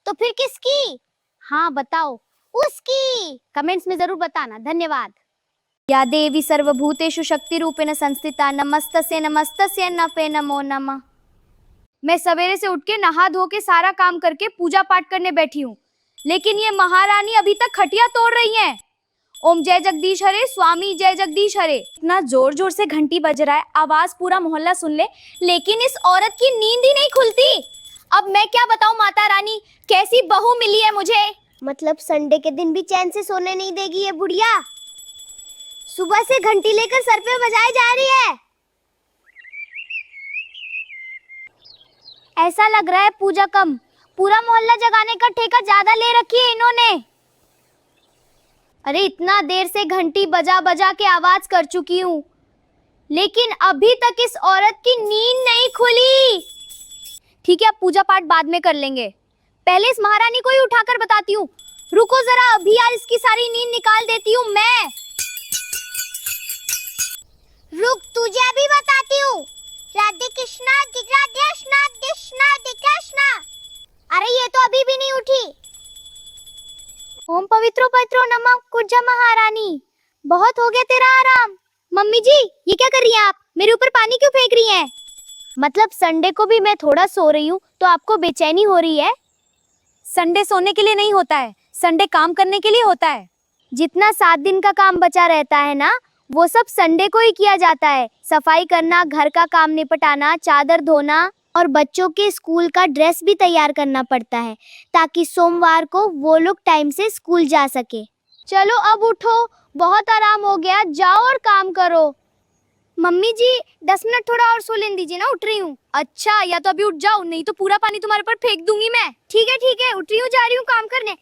तो फिर किसकी? हाँ बताओ। उसकी। कमेंट्स में जरूर बताना। धन्यवाद। या देवी सर्वभूतेषु शक्ति रूपेण संस्थिता नमस्तस्यै नमस्तस्यै नफे नमो नमः। मैं सवेरे से उठ के नहा धो के सारा काम करके पूजा पाठ करने बैठी हूँ, लेकिन ये महारानी अभी तक खटिया तोड़ रही हैं। ओम जय जगदीश हरे, स्वामी जय जगदीश हरे। इतना जोर जोर से घंटी बज रहा है, आवाज पूरा मोहल्ला सुन ले, लेकिन इस औरत की नींद ही नहीं खुलती। अब मैं क्या बताऊं माता रानी, कैसी बहू मिली है मुझे। मतलब संडे के दिन भी चैन से सोने नहीं देगी ये बुढ़िया। सुबह से घंटी लेकर सर पे बजाई जा रही है। ऐसा लग रहा है पूजा कम, पूरा मोहल्ला जगाने का ठेका ज्यादा ले रखी है इन्होंने। अरे इतना देर से घंटी बजा बजा के आवाज कर चुकी हूँ, लेकिन अभी तक इस औरत की नींद नहीं खुली। ठीक है, अब पूजा पाठ बाद में कर लेंगे, पहले इस महारानी को ही उठाकर बताती हूँ। रुको जरा, अभी यार इसकी सारी नींद निकाल देती हूँ मैं। रुक, तुझे अभी बताती हूँ। राधे कृष्णा राधे कृष्णा कृष्णा राधे कृष्णा। अरे ये तो अभी भी नहीं उठी। ओम पवित्रो पवित्रो नमः कुजा महारानी। बहुत हो गया तेरा आराम। मम्मी जी, ये क्या कर रही हैं आप? मेरे ऊपर पानी क्यों फेंक रही हैं? मतलब संडे को भी मैं थोड़ा सो रही हूँ तो आपको बेचैनी हो रही है? संडे सोने के लिए नहीं होता है, संडे काम करने के लिए होता है। जितना 7 दिन का काम बचा रहता है ना, वो सब संडे को ही किया जाता है। सफाई करना, घर का काम निपटाना, चादर धोना और बच्चों के स्कूल का ड्रेस भी तैयार करना पड़ता है ताकि सोमवार को वो लोग टाइम से स्कूल जा सके। चलो अब उठो, बहुत आराम हो गया, जाओ और काम करो। मम्मी जी 10 मिनट थोड़ा और सो लेने दीजिए ना, उठ रही हूँ। अच्छा, या तो अभी उठ जाओ, नहीं तो पूरा पानी तुम्हारे ऊपर फेंक दूंगी मैं। ठीक है, उठ रही हूँ, जा रही हूँ काम करने।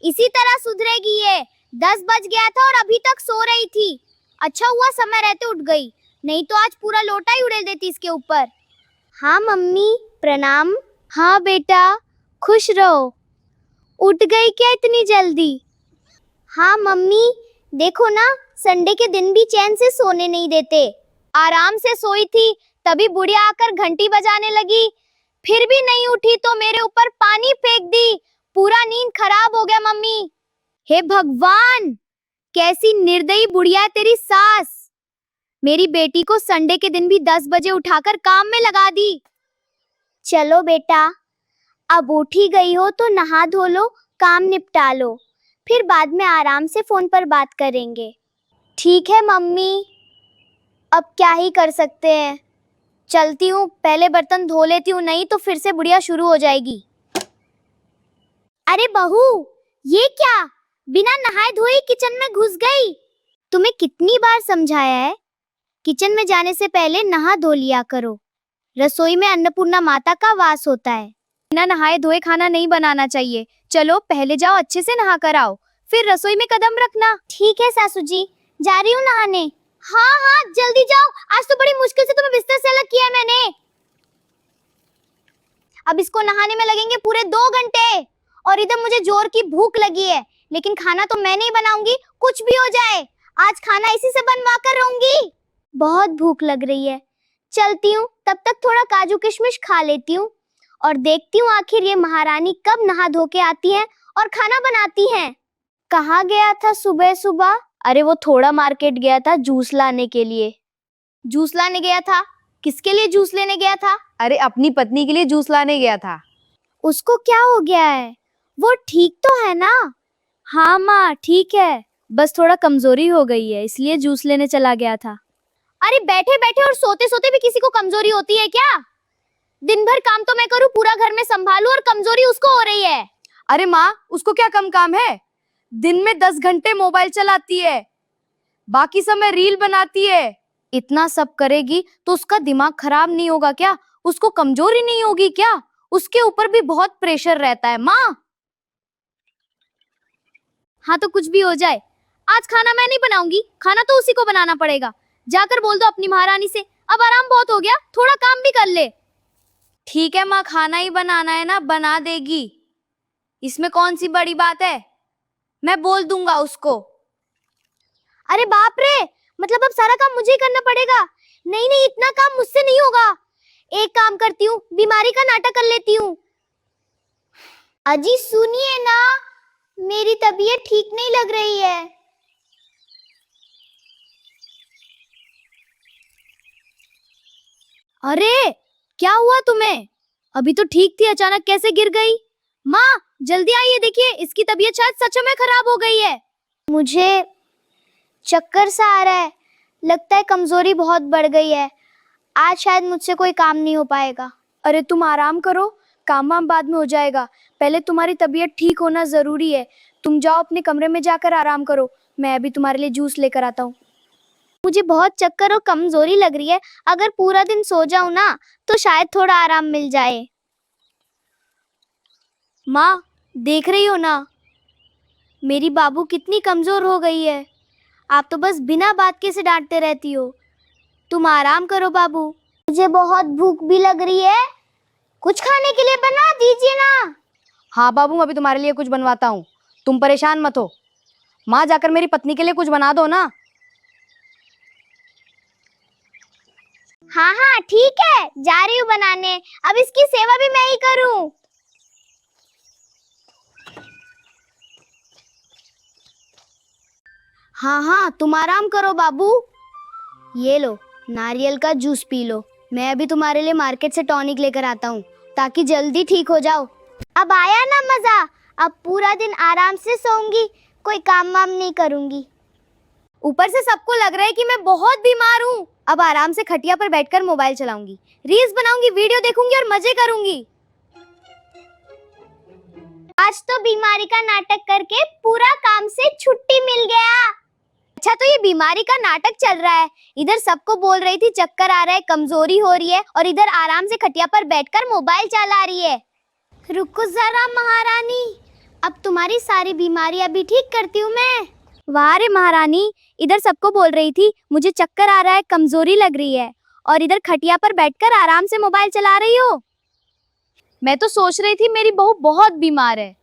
इसी तरह सुधरेगी ये। 10 बज गया था और अभी तक सो रही थी। अच्छा हुआ समय रहते उठ गई, नहीं तो आज पूरा लोटा ही उड़ेल देती इसके ऊपर। हाँ मम्मी, प्रणाम। हाँ बेटा, खुश रहो। उठ गई क्या इतनी जल्दी? हाँ मम्मी, देखो ना, संडे के दिन भी चैन से सोने नहीं देते। आराम से सोई थी, तभी बुढ़िया आकर घंटी बजाने लगी, फिर भी नहीं उठी तो मेरे ऊपर पानी फेंक दी। पूरा नींद खराब हो गया मम्मी। हे भगवान, कैसी निर्दयी बुढ़िया है तेरी सास। मेरी बेटी को संडे के दिन भी 10 बजे उठाकर काम में लगा दी। चलो बेटा, अब उठ ही गई हो तो नहा धो लो, काम निपटा लो, फिर बाद में आराम से फोन पर बात करेंगे। ठीक है मम्मी, अब क्या ही कर सकते हैं। चलती हूँ, पहले बर्तन धो लेती हूँ, नहीं तो फिर से बुढ़िया शुरू हो जाएगी। अरे बहू, ये क्या, बिना नहाए धोए किचन में घुस गई? तुम्हें कितनी बार समझाया है, किचन में जाने से पहले नहा धो लिया करो। रसोई में अन्नपूर्णा माता का वास होता है। बिना नहाए धोए खाना नहीं बनाना चाहिए। चलो पहले जाओ, अच्छे से नहा कर आओ, फिर रसोई में कदम रखना। ठीक है सासू जी, जा रही हूँ नहाने। हाँ, जल्दी जाओ, आज तो बड़ी मुश्किल से तुम्हें बिस्तर से अलग किया है मैंने। अब इसको नहाने में लगेंगे पूरे 2 घंटे, और इधर मुझे जोर की भूख लगी है, लेकिन खाना तो मैं नहीं बनाऊंगी, कुछ भी हो जाए। आज खाना इसी से बनवा कर रहूंगी। बहुत भूख लग रही है, चलती हूँ, तब तक थोड़ा काजू किशमिश खा लेती हूँ और देखती हूँ आखिर ये महारानी कब नहा धो के आती है और खाना बनाती है। कहाँ गया था सुबह सुबह? अरे वो थोड़ा मार्केट गया था जूस लाने के लिए। जूस लाने गया था? किसके लिए जूस लेने गया था? अरे अपनी पत्नी के लिए जूस लाने गया था। उसको क्या हो गया है? वो ठीक तो है ना? हाँ माँ, ठीक है, बस थोड़ा कमजोरी हो गई है, इसलिए जूस लेने चला गया था। अरे बैठे बैठे और सोते सोते भी किसी को कमजोरी होती है क्या? दिन भर काम तो मैं करूँ, पूरा घर में संभालूं, और कमजोरी उसको हो रही है। अरे माँ, उसको क्या कम काम है? दिन में 10 घंटे मोबाइल चलाती है, बाकी समय रील बनाती है। इतना सब करेगी तो उसका दिमाग खराब नहीं होगा क्या? उसको कमजोरी नहीं होगी क्या? उसके ऊपर भी बहुत प्रेशर रहता है माँ। हाँ तो कुछ भी हो जाए, आज खाना मैं नहीं बनाऊंगी, खाना तो उसी को बनाना पड़ेगा। जाकर बोल दो अपनी महारानी से, अब आराम बहुत हो गया, थोड़ा काम भी कर ले। ठीक है माँ, खाना ही बनाना है ना, बना देगी, इसमें कौन सी बड़ी बात है, मैं बोल दूंगा उसको। अरे बाप रे, मतलब अब सारा काम मुझे ही करना पड़ेगा? नहीं नहीं, इतना काम मुझसे नहीं होगा। एक काम करती हूँ, बीमारी का नाटक कर लेती हूँ। अजी सुनिए ना, मेरी तबीयत ठीक नहीं लग रही है। अरे क्या हुआ तुम्हें? अभी तो ठीक थी, अचानक कैसे गिर गई? माँ जल्दी आइए, देखिए इसकी तबीयत शायद सच में खराब हो गई है। मुझे चक्कर सा आ रहा है, लगता है कमजोरी बहुत बढ़ गई है, आज शायद मुझसे कोई काम नहीं हो पाएगा। अरे तुम आराम करो, काम वाम बाद में हो जाएगा, पहले तुम्हारी तबीयत ठीक होना जरूरी है। तुम जाओ अपने कमरे में जाकर आराम करो, मैं अभी तुम्हारे लिए जूस लेकर आता हूँ। मुझे बहुत चक्कर और कमजोरी लग रही है, अगर पूरा दिन सो जाऊं ना तो शायद थोड़ा आराम मिल जाए। माँ देख रही हो ना, मेरी बाबू कितनी कमजोर हो गई है। आप तो बस बिना बात के से डांटते रहती हो। तुम आराम करो बाबू। मुझे बहुत भूख भी लग रही है, कुछ खाने के लिए बना दीजिए ना। हाँ बाबू, अभी तुम्हारे लिए कुछ बनवाता हूँ, तुम परेशान मत हो। माँ, जाकर मेरी पत्नी के लिए कुछ बना दो ना। हाँ हाँ ठीक है, जा रही हूँ बनाने। अब इसकी सेवा भी मैं ही करूँ। हाँ हाँ, तुम आराम करो बाबू। ये लो, नारियल का जूस पी लो। मैं अभी तुम्हारे लिए मार्केट से टॉनिक लेकर आता हूँ, ताकि जल्दी ठीक हो जाओ। अब आया ना मजा। अब पूरा दिन आराम से सोऊंगी, कोई काम वाम नहीं करूंगी। ऊपर से सबको लग रहा है कि मैं बहुत बीमार हूँ। अब आराम से खटिया पर बैठकर मोबाइल चलाऊंगी, रील्स बनाऊंगी, वीडियो देखूंगी और मजे करूंगी। आज तो बीमारी का नाटक करके पूरा काम से छुट्टी मिल गया। अच्छा, तो ये बीमारी का नाटक चल रहा है। इधर सबको बोल रही थी चक्कर आ रहा है, कमजोरी हो रही है, और इधर आराम से खटिया पर बैठकर मोबाइल चला रही है। रुको जरा महारानी, अब तुम्हारी सारी बीमारियां भी ठीक करती हूँ मैं। वाह रे महारानी, इधर सबको बोल रही थी मुझे चक्कर आ रहा है, कमजोरी लग रही है, और इधर खटिया पर बैठकर आराम से मोबाइल चला रही हो। मैं तो सोच रही थी मेरी बहू बहुत बीमार है,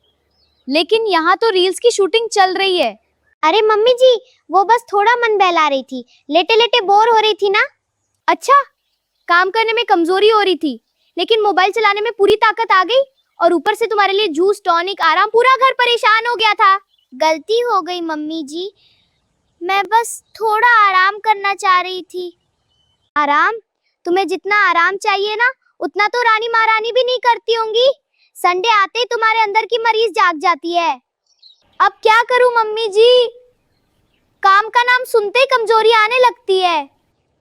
लेकिन यहाँ तो रील्स की शूटिंग चल रही है। अरे मम्मी जी, वो बस थोड़ा मन बहला रही थी, लेटे लेटे बोर हो रही थी ना। अच्छा, काम करने में कमजोरी हो रही थी, लेकिन मोबाइल चलाने में पूरी ताकत आ गई, और ऊपर से तुम्हारे लिए जूस, टॉनिक, आराम, पूरा घर परेशान हो गया था। गलती हो गई मम्मी जी, मैं बस थोड़ा आराम करना चाह रही थी। आराम? तुम्हें जितना आराम चाहिए ना, उतना तो रानी महारानी भी नहीं करती होंगी। संडे आते ही तुम्हारे अंदर की मरीज जाग जाती है। अब क्या करूं मम्मी जी, काम का नाम सुनते ही कमजोरी आने लगती है।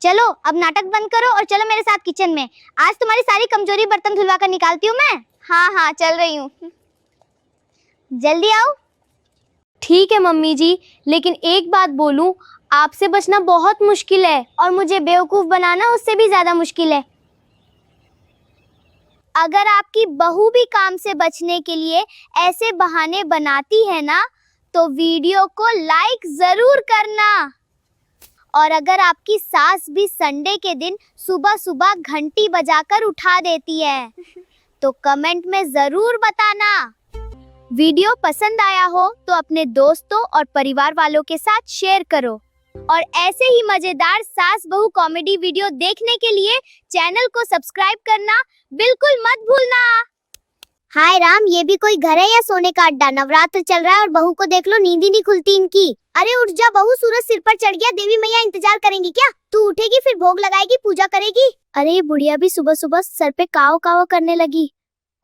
चलो अब नाटक बंद करो और चलो मेरे साथ किचन में। आज तुम्हारी सारी कमजोरी बर्तन धुलवा कर निकालती हूँ मैं। हाँ हाँ चल रही हूँ, जल्दी आओ। ठीक है मम्मी जी, लेकिन एक बात बोलूं, आपसे बचना बहुत मुश्किल है, और मुझे बेवकूफ बनाना उससे भी ज्यादा मुश्किल है। अगर आपकी बहू भी काम से बचने के लिए ऐसे बहाने बनाती है ना, तो वीडियो को लाइक जरूर करना। और अगर आपकी सास भी संडे के दिन सुबह सुबह घंटी बजाकर उठा देती है, तो कमेंट में जरूर बताना। वीडियो पसंद आया हो तो अपने दोस्तों और परिवार वालों के साथ शेयर करो, और ऐसे ही मजेदार सास बहू कॉमेडी वीडियो देखने के लिए चैनल को सब्सक्राइब करना बिल्कुल मत भूलना। हाय राम, ये भी कोई घर है या सोने का अड्डा? नवरात्र चल रहा है और बहू को देख लो, नींद ही नहीं खुलती इनकी। अरे उठ जा बहू, सूरज सिर पर चढ़ गया, देवी मैया इंतजार करेंगी क्या? तू उठेगी फिर भोग लगाएगी, पूजा करेगी। अरे ये बुढ़िया भी सुबह सुबह सर पे काव काव करने लगी,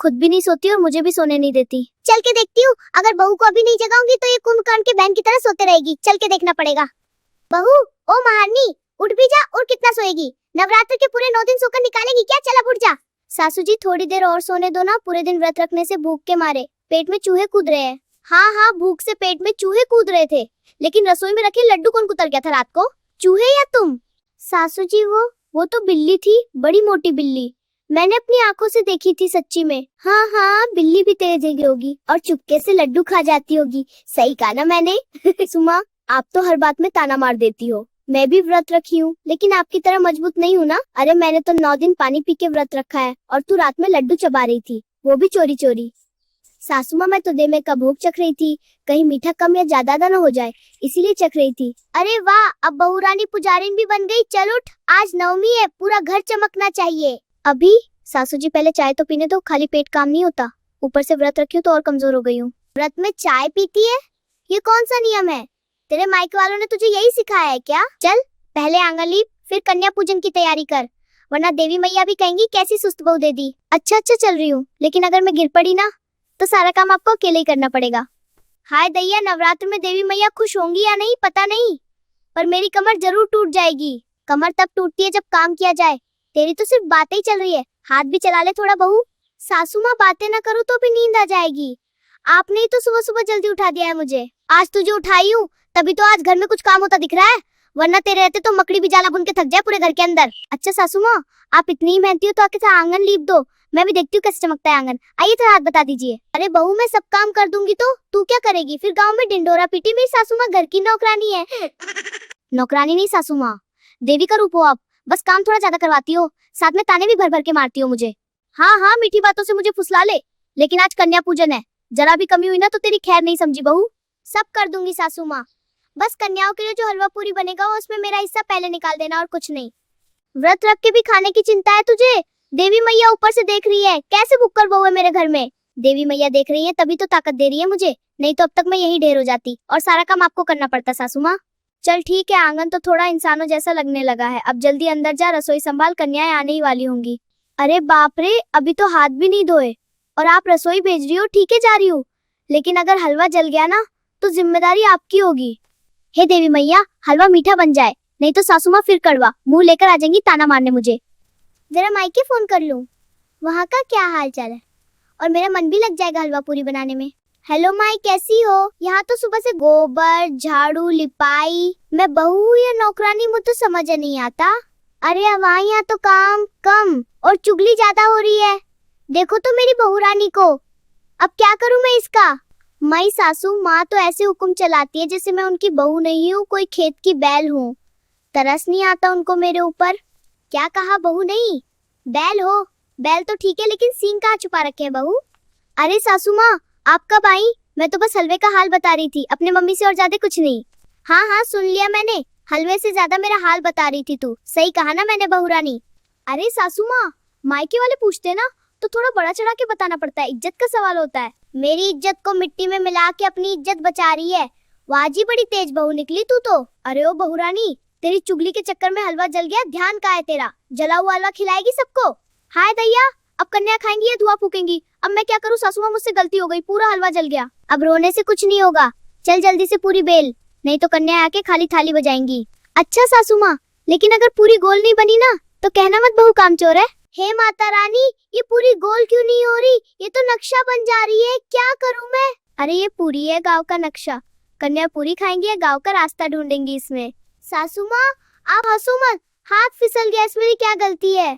खुद भी नहीं सोती और मुझे भी सोने नहीं देती। चल के देखती हूँ, अगर बहू को अभी नहीं जगाऊंगी तो ये कुंभकर्ण के बहन की तरह सोते रहेगी। चल के देखना पड़ेगा। बहू, ओ महारानी, उठ भी जा, और कितना सोएगी? नवरात्र के पूरे 9 दिन सोकर निकालेगी क्या? चल अब उठ जा। सासू जी थोड़ी देर और सोने दो ना, पूरे दिन व्रत रखने से भूख के मारे पेट में चूहे कूद रहे हैं। हाँ हाँ, भूख से पेट में चूहे कूद रहे थे, लेकिन रसोई में रखे लड्डू कौन कुतर गया था रात को? चूहे या तुम? सासू जी वो तो बिल्ली थी, बड़ी मोटी बिल्ली, मैंने अपनी आंखों से देखी थी सच्ची में। हाँ हाँ, बिल्ली भी तेरे जैसी होगी और चुपके से लड्डू खा जाती होगी। सही कहा ना मैंने? सुमा, आप तो हर बात में ताना मार देती हो। मैं भी व्रत रखी हूँ, लेकिन आपकी तरह मजबूत नहीं हूँ ना। अरे मैंने तो 9 दिन पानी पी के व्रत रखा है, और तू रात में लड्डू चबा रही थी, वो भी चोरी चोरी। सासू माँ, मैं तो दे में का भोग चख रही थी, कहीं मीठा कम या ज्यादा ना हो जाए, इसीलिए चख रही थी। अरे वाह, अब बहू रानी पुजारिन भी बन गई। चल उठ, आज नवमी है, पूरा घर चमकना चाहिए। अभी सासू जी पहले चाय तो पीने दो, खाली पेट काम नहीं होता। ऊपर से व्रत रखी हूँ तो और कमजोर हो गई हूँ। व्रत में चाय पीती है? ये कौन सा नियम है? तेरे मायके वालों ने तुझे यही सिखाया है क्या? चल पहले आंगन लीप, फिर कन्या पूजन की तैयारी कर, वरना देवी मैया भी कहेंगी कैसी सुस्त बहू दे दी। अच्छा चल रही हूँ, लेकिन अगर मैं गिर पड़ी ना तो सारा काम आपको अकेले ही करना पड़ेगा। हाय दैया, नवरात्र में देवी मैया खुश होंगी या नहीं पता नहीं, पर मेरी कमर जरूर टूट जाएगी। कमर तब टूटती है जब काम किया जाए, तेरी तो सिर्फ बातें ही चल रही है, हाथ भी चला ले थोड़ा बहू। सासू माँ, बातें ना करूँ तो भी नींद आ जाएगी। आपने ही तो सुबह सुबह जल्दी उठा दिया है मुझे। आज तुझे उठाई हूँ तभी तो आज घर में कुछ काम होता दिख रहा है, वरना तेरे रहते तो मकड़ी भी जाला बुन के थक जाए पूरे घर के अंदर। अच्छा सासू माँ, आप इतनी ही मेहनती हो तो आके आंगन लीप दो, मैं भी देखती हूँ कैसे चमकता है आंगन। आइए थोड़ा हाथ बता दीजिए। अरे बहू, मैं सब काम कर दूंगी तो तू क्या करेगी? फिर गांव में डिंडोरा पीटी, मेरी सासू माँ घर की नौकरानी है। नौकरानी नहीं सासू माँ, देवी का रूप हो आप, बस काम थोड़ा ज्यादा करवाती हो, साथ में ताने भी भर भर के मारती हो मुझे। हाँ हाँ, मीठी बातों से मुझे फुसला ले, लेकिन आज कन्या पूजन है, जरा भी कमी हुई ना तो तेरी खैर नहीं समझी बहू। सब कर दूंगी सासू माँ, बस कन्याओं के लिए जो हलवा पूरी बनेगा वो उसमें मेरा हिस्सा पहले निकाल देना और कुछ नहीं। व्रत रख के भी खाने की चिंता है तुझे? देवी मैया ऊपर से देख रही है, कैसे भुक्कड़ बहू है मेरे घर में। देवी मैया देख रही है तभी तो ताकत दे रही है मुझे, नहीं तो अब तक मैं यही ढेर हो जाती और सारा काम आपको करना पड़ता सासू माँ। चल ठीक है, आंगन तो थोड़ा इंसानों जैसा लगने लगा है, अब जल्दी अंदर जा, रसोई संभाल, कन्याएं आने ही वाली होंगी। अरे बाप रे, अभी तो हाथ भी नहीं धोए और आप रसोई भेज रही हो, ठीक है जा रही हूँ, लेकिन अगर हलवा जल गया ना तो जिम्मेदारी आपकी होगी। हे देवी मैया, हलवा मीठा बन जाए, नहीं तो सासू माँ फिर कड़वा मुंह लेकर आ जाएंगी ताना मारने मुझे। जरा मायके फोन कर लूं, वहाँ का क्या हाल चाल है, और मेरा मन भी लग जाएगा हलवा पूरी बनाने में। हेलो माई, कैसी हो? यहाँ तो सुबह से गोबर झाड़ू लिपाई, मैं बहू हूँ या नौकरानी मुझे तो समझ नहीं आता। अरे वहाँ यहाँ तो काम कम और चुगली ज्यादा हो रही है। देखो तो मेरी बहू रानी को, अब क्या करूँ मैं इसका? माई सासू माँ तो ऐसे हुक्म चलाती है जैसे मैं उनकी बहू नहीं हूँ, कोई खेत की बैल हूँ। तरस नहीं आता उनको मेरे ऊपर। क्या कहा, बहू नहीं बैल हो? बैल तो ठीक है, लेकिन सींग कहाँ छुपा रखे हैं बहू? अरे सासू माँ, आप कब आई? मैं तो बस हलवे का हाल बता रही थी अपने मम्मी से, और ज्यादा कुछ नहीं। हाँ हाँ सुन लिया मैंने, हलवे से ज्यादा मेरा हाल बता रही थी तू। सही कहा ना मैंने बहू रानी? अरे सासू माँ, मायके वाले पूछते ना तो थोड़ा बड़ा चढ़ा के बताना पड़ता है, इज्जत का सवाल होता है। मेरी इज्जत को मिट्टी में मिला के अपनी इज्जत बचा रही है। वाह जी, बड़ी तेज बहू निकली तू तो। अरे ओ बहू रानी, तेरी चुगली के चक्कर में हलवा जल गया, ध्यान कहाँ है तेरा? जला हुआ हलवा खिलाएगी सबको? हाय दैया, अब कन्या खाएंगी या धुआं फूकेंगी? अब मैं क्या करूँ सासू माँ, मुझसे गलती हो गई, पूरा हलवा जल गया। अब रोने से कुछ नहीं होगा, चल जल्दी से पूरी बेल, नहीं तो कन्या आके खाली थाली बजाएंगी। अच्छा सासू माँ, लेकिन अगर पूरी गोल नहीं बनी ना तो कहना मत बहू कामचोर है। हे माता रानी, ये पूरी गोल क्यों नहीं हो रही? ये तो नक्शा बन जा रही है, क्या करूँ मैं? अरे ये पूरी है गाँव का नक्शा, कन्या पूरी खाएंगी या गाँव का रास्ता ढूंढेंगी इसमें? सासू माँ आप हंसो मत, हाथ फिसल गया, इसमें क्या गलती है?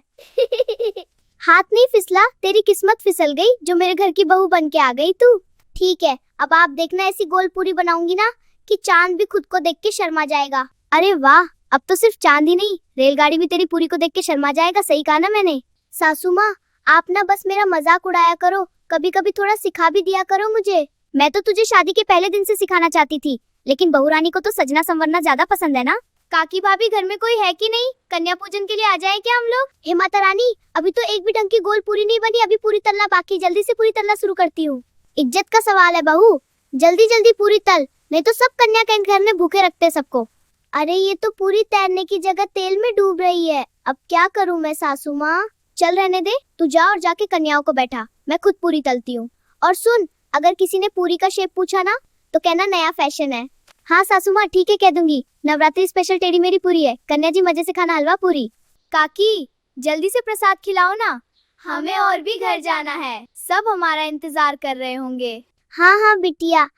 हाथ नहीं फिसला, तेरी किस्मत फिसल गई जो मेरे घर की बहू बन के आ गई तू। ठीक है, अब आप देखना ऐसी गोल पूरी बनाऊंगी ना कि चांद भी खुद को देख के शर्मा जाएगा। अरे वाह, अब तो सिर्फ चांद ही नहीं, रेलगाड़ी भी तेरी पूरी को देख के शर्मा जाएगा। सही कहा ना मैंने? सासू माँ आप ना बस मेरा मजाक उड़ाया करो, कभी कभी थोड़ा सिखा भी दिया करो मुझे। मैं तो तुझे शादी के पहले दिन से सिखाना चाहती थी, लेकिन बहू रानी को तो सजना संवरना ज्यादा पसंद है ना। काकी भाभी घर में कोई है कि नहीं? कन्या पूजन के लिए आ जाए क्या हम लोग? हे माता रानी, अभी तो एक भी ढंग की गोल पूरी नहीं बनी, अभी पूरी तलना बाकी, जल्दी से पूरी तलना शुरू करती हूँ। इज्जत का सवाल है बहू, जल्दी जल्दी पूरी तल, नहीं तो सब कन्या के घर में भूखे रखते सबको। अरे ये तो पूरी तैरने की जगह तेल में डूब रही है, अब क्या करूँ मैं सासू माँ? चल रहने दे, तू जा और जाके कन्याओं को बैठा, मैं खुद पूरी तलती हूँ। और सुन, अगर किसी ने पूरी का शेप पूछा ना तो कहना नया फैशन है। हाँ सासू माँ ठीक है, कह दूंगी, नवरात्रि स्पेशल टेढ़ी मेरी पूरी है, कन्या जी मजे से खाना हलवा पूरी। काकी जल्दी से प्रसाद खिलाओ ना, हमें और भी घर जाना है, सब हमारा इंतजार कर रहे होंगे। हाँ हाँ बिटिया,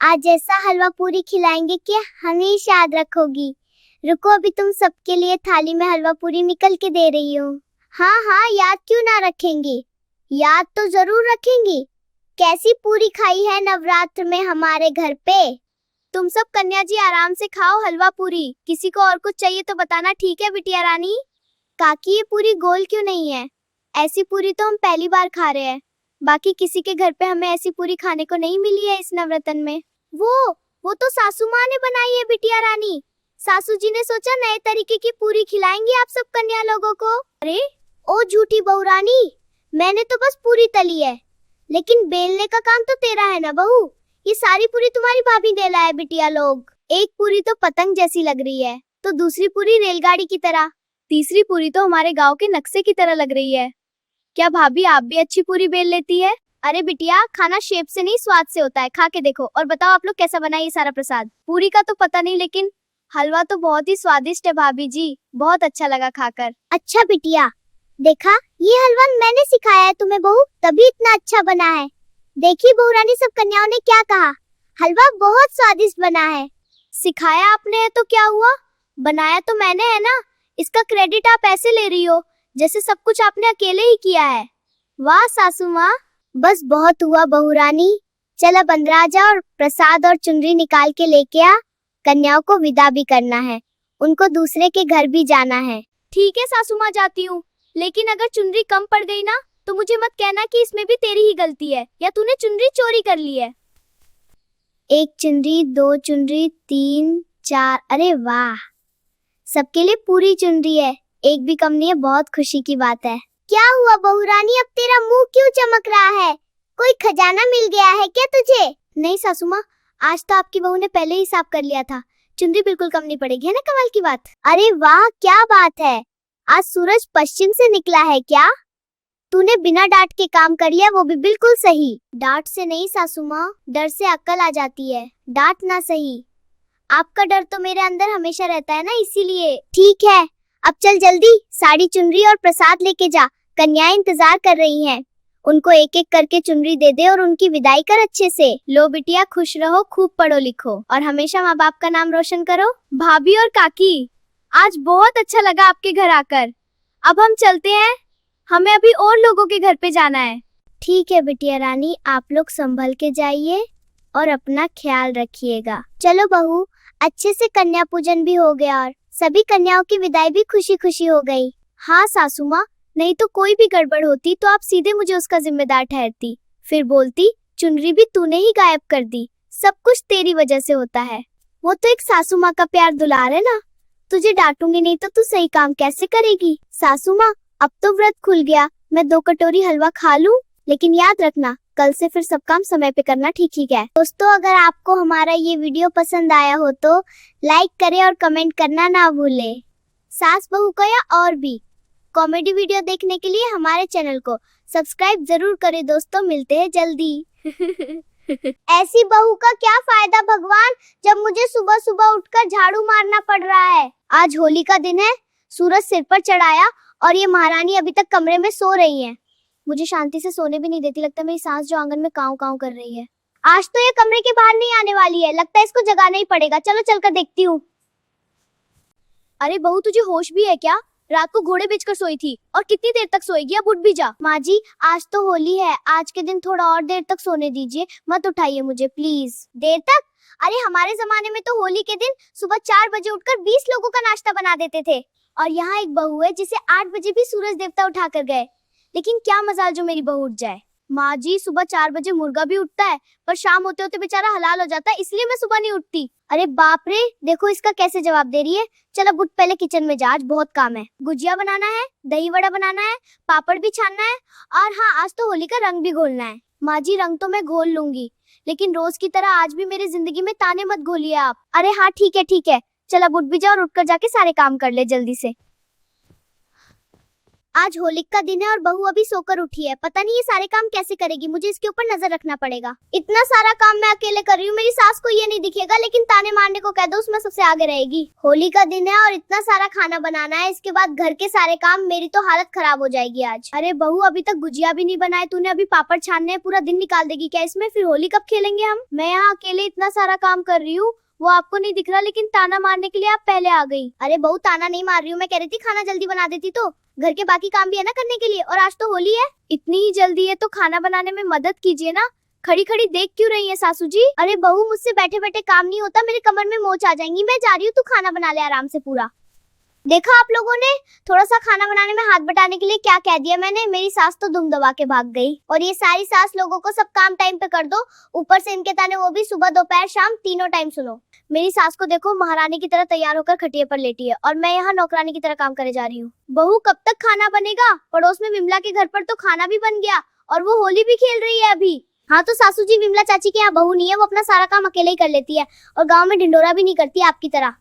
आज ऐसा हलवा पूरी खिलाएंगे कि हमेशा याद रखोगी। रुको, अभी तुम सबके लिए थाली में हलवा पूरी निकल के दे रही हूँ। हाँ हाँ, याद क्यों ना रखेंगी, याद तो जरूर रखेंगी। कैसी पूरी खाई है नवरात्र में हमारे घर पे। तुम सब कन्या जी आराम से खाओ हलवा पूरी, किसी को और कुछ चाहिए तो बताना, ठीक है बिटिया रानी? काकी ये पूरी गोल क्यों नहीं है? ऐसी पूरी तो हम पहली बार खा रहे हैं, बाकी किसी के घर पे हमें ऐसी पूरी खाने को नहीं मिली है इस नवरतन में। वो तो सासू माँ ने बनाई है बिटिया रानी, सासू जी ने सोचा नए तरीके की पूरी खिलाएंगे आप सब कन्या लोगों को। अरे ओ झूठी बहू रानी, मैंने तो बस पूरी तली है, लेकिन बेलने का काम तो तेरा है ना बहू। ये सारी पूरी तुम्हारी भाभी ने लाया बिटिया लोग। एक पूरी तो पतंग जैसी लग रही है, तो दूसरी पूरी रेलगाड़ी की तरह, तीसरी पूरी तो हमारे गांव के नक्शे की तरह लग रही है। क्या भाभी आप भी अच्छी पूरी बेल लेती है? अरे बिटिया, खाना शेप से नहीं स्वाद से होता है, खा के देखो और बताओ आप लोग कैसा बना ये सारा प्रसाद। पूरी का तो पता नहीं, लेकिन हलवा तो बहुत ही स्वादिष्ट है भाभी जी, बहुत अच्छा लगा खाकर। अच्छा बिटिया, देखा ये हलवा मैंने सिखाया है तुम्हें बहू, तभी इतना अच्छा बना है। देखी बहू रानी, सब कन्याओं ने क्या कहा, हलवा बहुत स्वादिष्ट बना है। सिखाया आपने है तो क्या हुआ, बनाया तो मैंने है ना, इसका क्रेडिट आप ऐसे ले रही हो जैसे सब कुछ आपने अकेले ही किया है। वाह सासू माँ, बस बहुत हुआ बहू रानी, चल अब अंदर आ जा और प्रसाद और चुनरी निकाल के लेके आ, कन्याओं को विदा भी करना है, उनको दूसरे के घर भी जाना है। ठीक है सासू माँ, जाती हूँ, लेकिन अगर चुनरी कम पड़ गई ना तो मुझे मत कहना कि इसमें भी तेरी ही गलती है या तूने चुनरी चोरी कर ली है। 1 चुनरी, 2 चुनरी, 3, 4, अरे वाह, सबके लिए पूरी चुनरी है, एक भी कम नहीं है, बहुत खुशी की बात है। क्या हुआ बहू रानी, अब तेरा मुंह क्यों चमक रहा है? कोई खजाना मिल गया है क्या तुझे? नहीं सासू माँ, आज तो आपकी बहू ने पहले ही हिसाब कर लिया था, चुनरी बिल्कुल कम नहीं पड़ेगी, है ना कमाल की बात। अरे वाह क्या बात है, आज सूरज पश्चिम से निकला है क्या? तूने बिना डांट के काम कर लिया, वो भी बिल्कुल सही। डांट से नहीं सासू माँ, डर से अक्ल आ जाती है, डांट ना सही। आपका डर तो मेरे अंदर हमेशा रहता है ना, इसीलिए। ठीक है, अब चल जल्दी साड़ी, चुनरी और प्रसाद लेके जा, कन्याएं इंतजार कर रही हैं। उनको एक एक करके चुनरी दे दे और उनकी विदाई कर अच्छे से। लो बिटिया, खुश रहो, खूब पढ़ो लिखो और हमेशा माँ बाप का नाम रोशन करो। भाभी और काकी, आज बहुत अच्छा लगा आपके घर आकर। अब हम चलते हैं, हमें अभी और लोगों के घर पे जाना है। ठीक है बिटिया रानी, आप लोग संभल के जाइए और अपना ख्याल रखिएगा। चलो बहू, अच्छे से कन्या पूजन भी हो गया और सभी कन्याओं की विदाई भी खुशी खुशी हो गई। हाँ सासू माँ, नहीं तो कोई भी गड़बड़ होती तो आप सीधे मुझे उसका जिम्मेदार ठहरती, फिर बोलती चुनरी भी तूने ही गायब कर दी, सब कुछ तेरी वजह से होता है। वो तो एक सासू माँ का प्यार दुलार है ना, तुझे डांटूंगी नहीं तो तू सही काम कैसे करेगी? सासू माँ, अब तो व्रत खुल गया, मैं 2 कटोरी हलवा खा लूं, लेकिन याद रखना कल से फिर सब काम समय पे करना, ठीक ही है? दोस्तों, अगर आपको हमारा ये वीडियो पसंद आया हो तो लाइक करें और कमेंट करना ना भूलें। सास बहू का या और भी कॉमेडी वीडियो देखने के लिए हमारे चैनल को सब्सक्राइब जरूर करें। दोस्तों, मिलते हैं जल्दी। ऐसी बहू का क्या फायदा भगवान, जब मुझे सुबह सुबह उठकर झाड़ू मारना पड़ रहा है। आज होली का दिन है, सूरज सिर पर चढ़ाया और ये महारानी अभी तक कमरे में सो रही हैं। मुझे शांति से सोने भी नहीं देती, लगता है मेरी सांस जो आंगन में काऊ काऊ कर रही है। आज तो ये कमरे के बाहर नहीं आने वाली है, लगता है इसको जगाना ही पड़ेगा। चलो चलकर देखती हूँ। अरे बहू, तुझे होश भी है क्या? रात को घोड़े बेचकर सोई थी और कितनी देर तक सोएगी? अब उठ भी जा। माँ जी, आज तो होली है, आज के दिन थोड़ा और देर तक सोने दीजिए, मत उठाइए मुझे प्लीज। देर तक? अरे हमारे जमाने में तो होली के दिन सुबह 4 बजे उठकर 20 लोगों का नाश्ता बना देते थे, और यहाँ एक बहू है जिसे 8 बजे भी सूरज देवता उठा कर गए, लेकिन क्या मजाल जो मेरी बहू उठ जाए। माँ जी, सुबह 4 बजे मुर्गा भी उठता है, पर शाम होते होते बेचारा हलाल हो जाता है, इसलिए मैं सुबह नहीं उठती। अरे बाप रे, देखो इसका कैसे जवाब दे रही है। चलो बुट, पहले किचन में जा, आज बहुत काम है। गुजिया बनाना है, दही वड़ा बनाना है, पापड़ भी छानना है, और हाँ, आज तो होली का रंग भी घोलना है। माँ जी, रंग तो मैं घोल लूंगी, लेकिन रोज की तरह आज भी मेरी जिंदगी में ताने मत घोलिए आप। अरे हाँ ठीक है ठीक है, चल अब उठ भी जा और उठकर जाके सारे काम कर ले जल्दी से। आज होली का दिन है और बहू अभी सोकर उठी है, पता नहीं ये सारे काम कैसे करेगी, मुझे इसके ऊपर नजर रखना पड़ेगा। इतना सारा काम मैं अकेले कर रही हूँ, मेरी सास को ये नहीं दिखेगा, लेकिन ताने मारने को कह दो, उसमें सबसे आगे रहेगी। होली का दिन है और इतना सारा खाना बनाना है, इसके बाद घर के सारे काम, मेरी तो हालत खराब हो जाएगी आज। अरे बहू, अभी तक गुजिया भी नहीं बनाए तूने, अभी पापड़ छानने हैं, पूरा दिन निकाल देगी क्या इसमें? फिर होली कब खेलेंगे हम? मैं यहाँ अकेले इतना सारा काम कर रही हूँ, वो आपको नहीं दिख रहा, लेकिन ताना मारने के लिए आप पहले आ गई। अरे बहू, ताना नहीं मार रही हूँ, मैं कह रही थी खाना जल्दी बना देती तो घर के बाकी काम भी है ना करने के लिए, और आज तो होली है। इतनी ही जल्दी है तो खाना बनाने में मदद कीजिए ना, खड़ी खड़ी देख क्यों रही है सासू जी? अरे बहू, मुझसे बैठे बैठे काम नहीं होता, मेरे कमर में मोच आ जाएंगी, मैं जा रही हूँ, तू खाना बना ले आराम से पूरा। देखा आप लोगों ने, थोड़ा सा खाना बनाने में हाथ बटाने के लिए क्या कह दिया मैंने, मेरी सास तो दुम दबा के भाग गई। और ये सारी सास लोगों को सब काम टाइम पे कर दो, ऊपर से इनके ताने वो भी सुबह दोपहर शाम तीनों टाइम सुनो। मेरी सास को देखो, महारानी की तरह तैयार होकर खटिया पर लेटी है और मैं यहाँ नौकरानी की तरह काम करे जा रही हूँ। बहू, कब तक खाना बनेगा? पड़ोस में विमला के घर पर तो खाना भी बन गया और वो होली भी खेल रही है अभी। हाँ तो सासू जी, विमला चाची के यहाँ बहू नहीं है, वो अपना सारा काम अकेले ही कर लेती है और गाँव में ढिंडोरा भी नहीं करती आपकी तरह,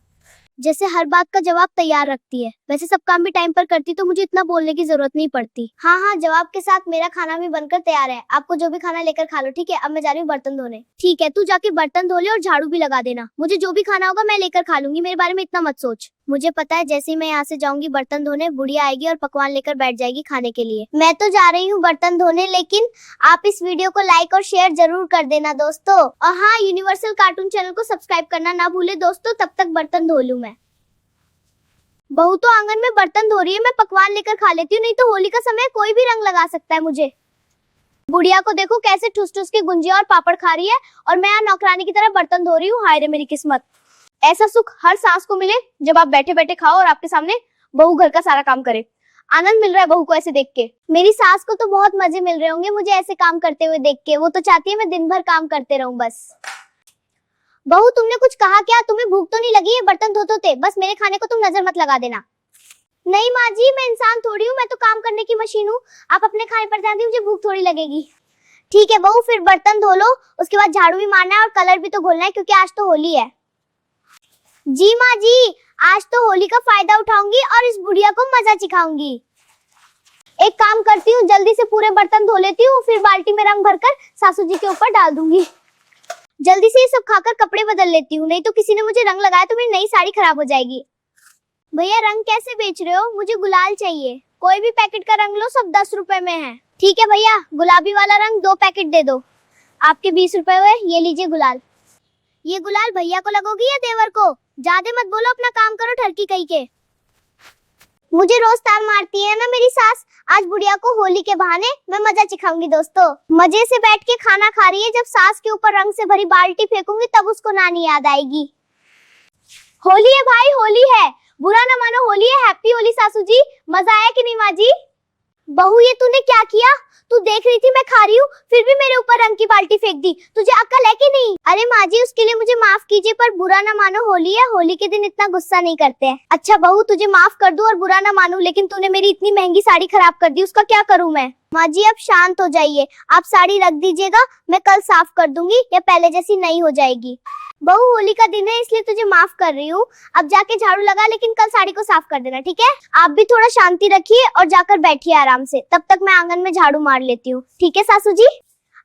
जैसे हर बात का जवाब तैयार रखती है। वैसे सब काम भी टाइम पर करती तो मुझे इतना बोलने की जरूरत नहीं पड़ती। हाँ, जवाब के साथ मेरा खाना भी बनकर तैयार है, आपको जो भी खाना लेकर खा लो, ठीक है? अब मैं जा रही हूँ बर्तन धोने। ठीक है, तू जाके बर्तन धो ले और झाड़ू भी लगा देना, मुझे जो भी खाना होगा मैं लेकर खा लूंगी, मेरे बारे में इतना मत सोच। मुझे पता है, जैसे ही मैं यहाँ से जाऊंगी बर्तन धोने, बुढ़िया आएगी और पकवान लेकर बैठ जाएगी खाने के लिए। मैं तो जा रही हूँ बर्तन धोने, लेकिन आप इस वीडियो को लाइक और शेयर जरूर कर देना दोस्तों, और हाँ, यूनिवर्सल कार्टून चैनल को सब्सक्राइब करना ना भूले दोस्तों। तब तक बर्तन धो लूं मैं। बहू तो आंगन में बर्तन धो रही है, मैं पकवान लेकर खा लेती हूँ, नहीं तो होली का समय कोई भी रंग लगा सकता है मुझे। बुढ़िया को देखो कैसे ठुस ठुस के गुंजिया और पापड़ खा रही है, और मैं यहाँ नौकरानी की तरह बर्तन धो रही हूँ। हाय रे मेरी किस्मत, ऐसा सुख हर सास को मिले जब आप बैठे बैठे खाओ और आपके सामने बहू घर का सारा काम करे। आनंद मिल रहा है बहू को ऐसे देख के। मेरी सास को तो बहुत मजे मिल रहे होंगे मुझे ऐसे काम करते हुए देख के। वो तो चाहती है मैं दिन भर काम करते रहूं बस। बहू तुमने कुछ कहा क्या? तुम्हें भूख तो नहीं लगी है? बर्तन धोते बस मेरे खाने को तुम नजर मत लगा देना। नहीं माँ जी, मैं इंसान थोड़ी हूँ, मैं तो काम करने की मशीन हूँ। आप अपने खाने पर ध्यान दीजिए, मुझे भूख थोड़ी लगेगी। ठीक है बहू, फिर बर्तन धो लो, उसके बाद झाड़ू भी मारना है और कलर भी तो घोलना है क्योंकि आज तो होली है। जी माँ जी, आज तो होली का फायदा उठाऊंगी और इस बुढ़िया को मजा सिखाऊंगी। एक काम करती हूँ, जल्दी से पूरे बर्तन धो लेती हूँ, फिर बाल्टी में रंग भरकर सासू जी के ऊपर डाल दूंगी। जल्दी से ये सब खाकर कपड़े बदल लेती हूँ, नहीं तो किसी ने मुझे रंग लगाया तो मेरी नई साड़ी खराब हो जाएगी। भैया रंग कैसे बेच रहे हो? मुझे गुलाल चाहिए। कोई भी पैकेट का रंग लो, सब 10 रुपए में है। ठीक है भैया, गुलाबी वाला रंग 2 पैकेट दे दो। आपके 20 रुपए हुए, ये लीजिए गुलाल। ये गुलाल भैया को लगोगी या देवर को? ज्यादा मत बोलो, अपना काम करो ठरकी कहीं के। मुझे रोज तार मारती है ना मेरी सास, आज बुढ़िया को होली के बहाने मैं मजा सिखाऊंगी दोस्तों। मजे से बैठ के खाना खा रही है, जब सास के ऊपर रंग से भरी बाल्टी फेंकूंगी तब उसको नानी याद आएगी। होली है भाई, होली है, बुरा ना मानो, होली है। हैप्पी होली सासू जी। मजा आया कि नहीं माँ जी? बहू ये तूने क्या किया? तू देख रही थी मैं खा रही हूँ, फिर भी मेरे ऊपर रंग की बाल्टी फेंक दी। तुझे अक्ल है कि नहीं? अरे माँ जी, उसके लिए मुझे माफ कीजिए, पर बुरा ना मानो, होली है, होली के दिन इतना गुस्सा नहीं करते हैं। अच्छा बहू, तुझे माफ कर दूं और बुरा ना मानूं, लेकिन तूने मेरी इतनी महंगी साड़ी खराब कर दी, उसका क्या करूं मैं? माँ जी अब शांत हो जाइए, आप साड़ी रख दीजिएगा, मैं कल साफ कर दूंगी या पहले जैसी नई हो जाएगी। बहू होली का दिन है इसलिए तुझे माफ कर रही हूँ, अब जाके झाड़ू लगा, लेकिन कल साड़ी को साफ कर देना, ठीक है? आप भी थोड़ा शांति रखिए और जाकर बैठिए आराम से, तब तक मैं आंगन में झाड़ू मार लेती हूँ। ठीक है सासू जी?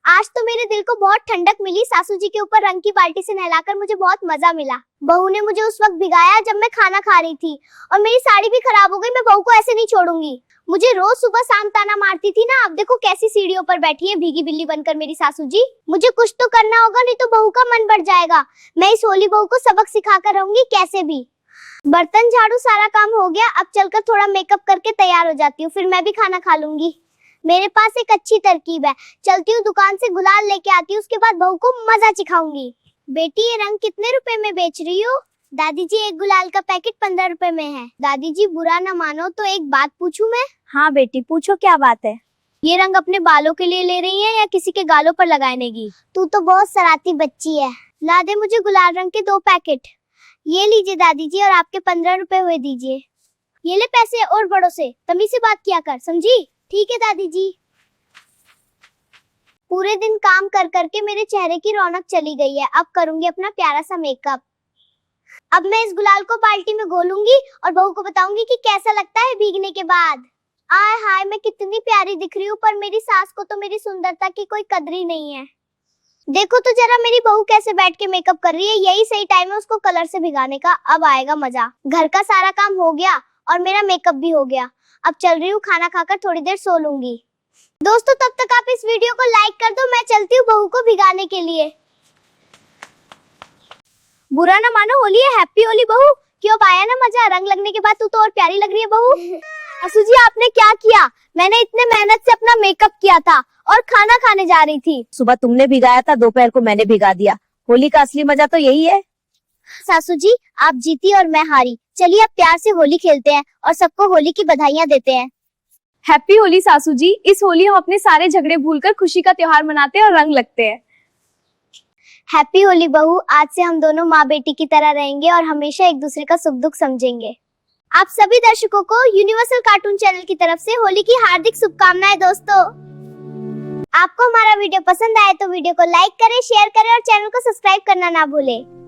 आज तो मेरे दिल को बहुत ठंडक मिली, सासू जी के ऊपर रंग की बाल्टी से नहलाकर मुझे बहुत मजा मिला। बहू ने मुझे उस वक्त भिगाया जब मैं खाना खा रही थी, और मेरी साड़ी भी खराब हो गई। मैं बहू को ऐसे नहीं छोड़ूंगी। मुझे रोज सुबह शाम ताना मारती थी ना, अब देखो कैसी सीढ़ियों पर बैठी है भीगी बिल्ली बनकर मेरी सासू जी। मुझे कुछ तो करना होगा, नहीं तो बहू का मन बढ़ जाएगा। मैं इस होली बहू को सबक सिखाकर रहूंगी कैसे भी। बर्तन झाड़ू सारा काम हो गया, अब चलकर थोड़ा मेकअप करके तैयार हो जाती हूँ, फिर मैं भी खाना खा लूंगी। मेरे पास एक अच्छी तरकीब है, चलती हूँ दुकान से गुलाल लेके आती हूँ, उसके बाद बहू को मजा सिखाऊंगी। बेटी ये रंग कितने रुपए में बेच रही हो? दादी जी एक गुलाल का पैकेट 15 रुपए में है। दादी जी बुरा न मानो तो एक बात पूछूं मैं? हाँ बेटी पूछो, क्या बात है? ये रंग अपने बालों के लिए ले रही है या किसी के गालों पर लगाने की? तू तो बहुत शरारती बच्ची है। ला दे मुझे गुलाल रंग के 2 पैकेट। ये लीजिए दादी जी, और आपके 15 रुपए हुए दीजिए। ये ले पैसे, और बड़ों से तमीज से बात किया कर, समझी? ठीक है दादी जी। पूरे दिन काम कर करके मेरे चेहरे की रौनक चली गई है, अब करूंगी अपना प्यारा सा मेकअप। अब मैं इस गुलाल को बाल्टी में घोलूंगी और बहू को बताऊंगी कि कैसा लगता है भीगने के बाद। आय हाय, मैं कितनी प्यारी दिख रही हूँ, पर मेरी सास को तो मेरी सुंदरता की कोई कदर ही नहीं है। देखो तो जरा मेरी बहू कैसे बैठ के मेकअप कर रही है, यही सही टाइम है उसको कलर से भिगाने का, अब आएगा मजा। घर का सारा काम हो गया और मेरा मेकअप भी हो गया, अब चल रही हूँ खाना खाकर थोड़ी देर सो लूंगी। दोस्तों तब तक आप इस वीडियो को लाइक कर दो, मैं चलती हूँ बहू को भिगाने के लिए। बुरा ना मानो, होली है, हैप्पी होली बहू। क्यों आया ना मजा? रंग लगने के बाद तू तो और प्यारी लग रही है बहू। सासू जी आपने क्या किया? मैंने इतने मेहनत से अपना मेकअप किया था और खाना खाने जा रही थी। सुबह तुमने भिगाया था, दोपहर को मैंने भिगा दिया। होली का असली मजा तो यही है। सासू जी आप जीती और मैं हारी, चलिए अब प्यार से होली खेलते हैं और सबको होली की बधाइयाँ देते हैं। हैप्पी होली सासू जी। इस होली हम अपने सारे झगड़े भूलकर खुशी का त्योहार मनाते हैं और रंग लगते हैं। हैप्पी होली बहू, आज से हम दोनों माँ बेटी की तरह रहेंगे और हमेशा एक दूसरे का सुख दुख समझेंगे। आप सभी दर्शकों को यूनिवर्सल कार्टून चैनल की तरफ से होली की हार्दिक शुभकामनाएं। दोस्तों आपको हमारा वीडियो पसंद आए तो वीडियो को लाइक करें, शेयर करें और चैनल को सब्सक्राइब करना ना भूलें।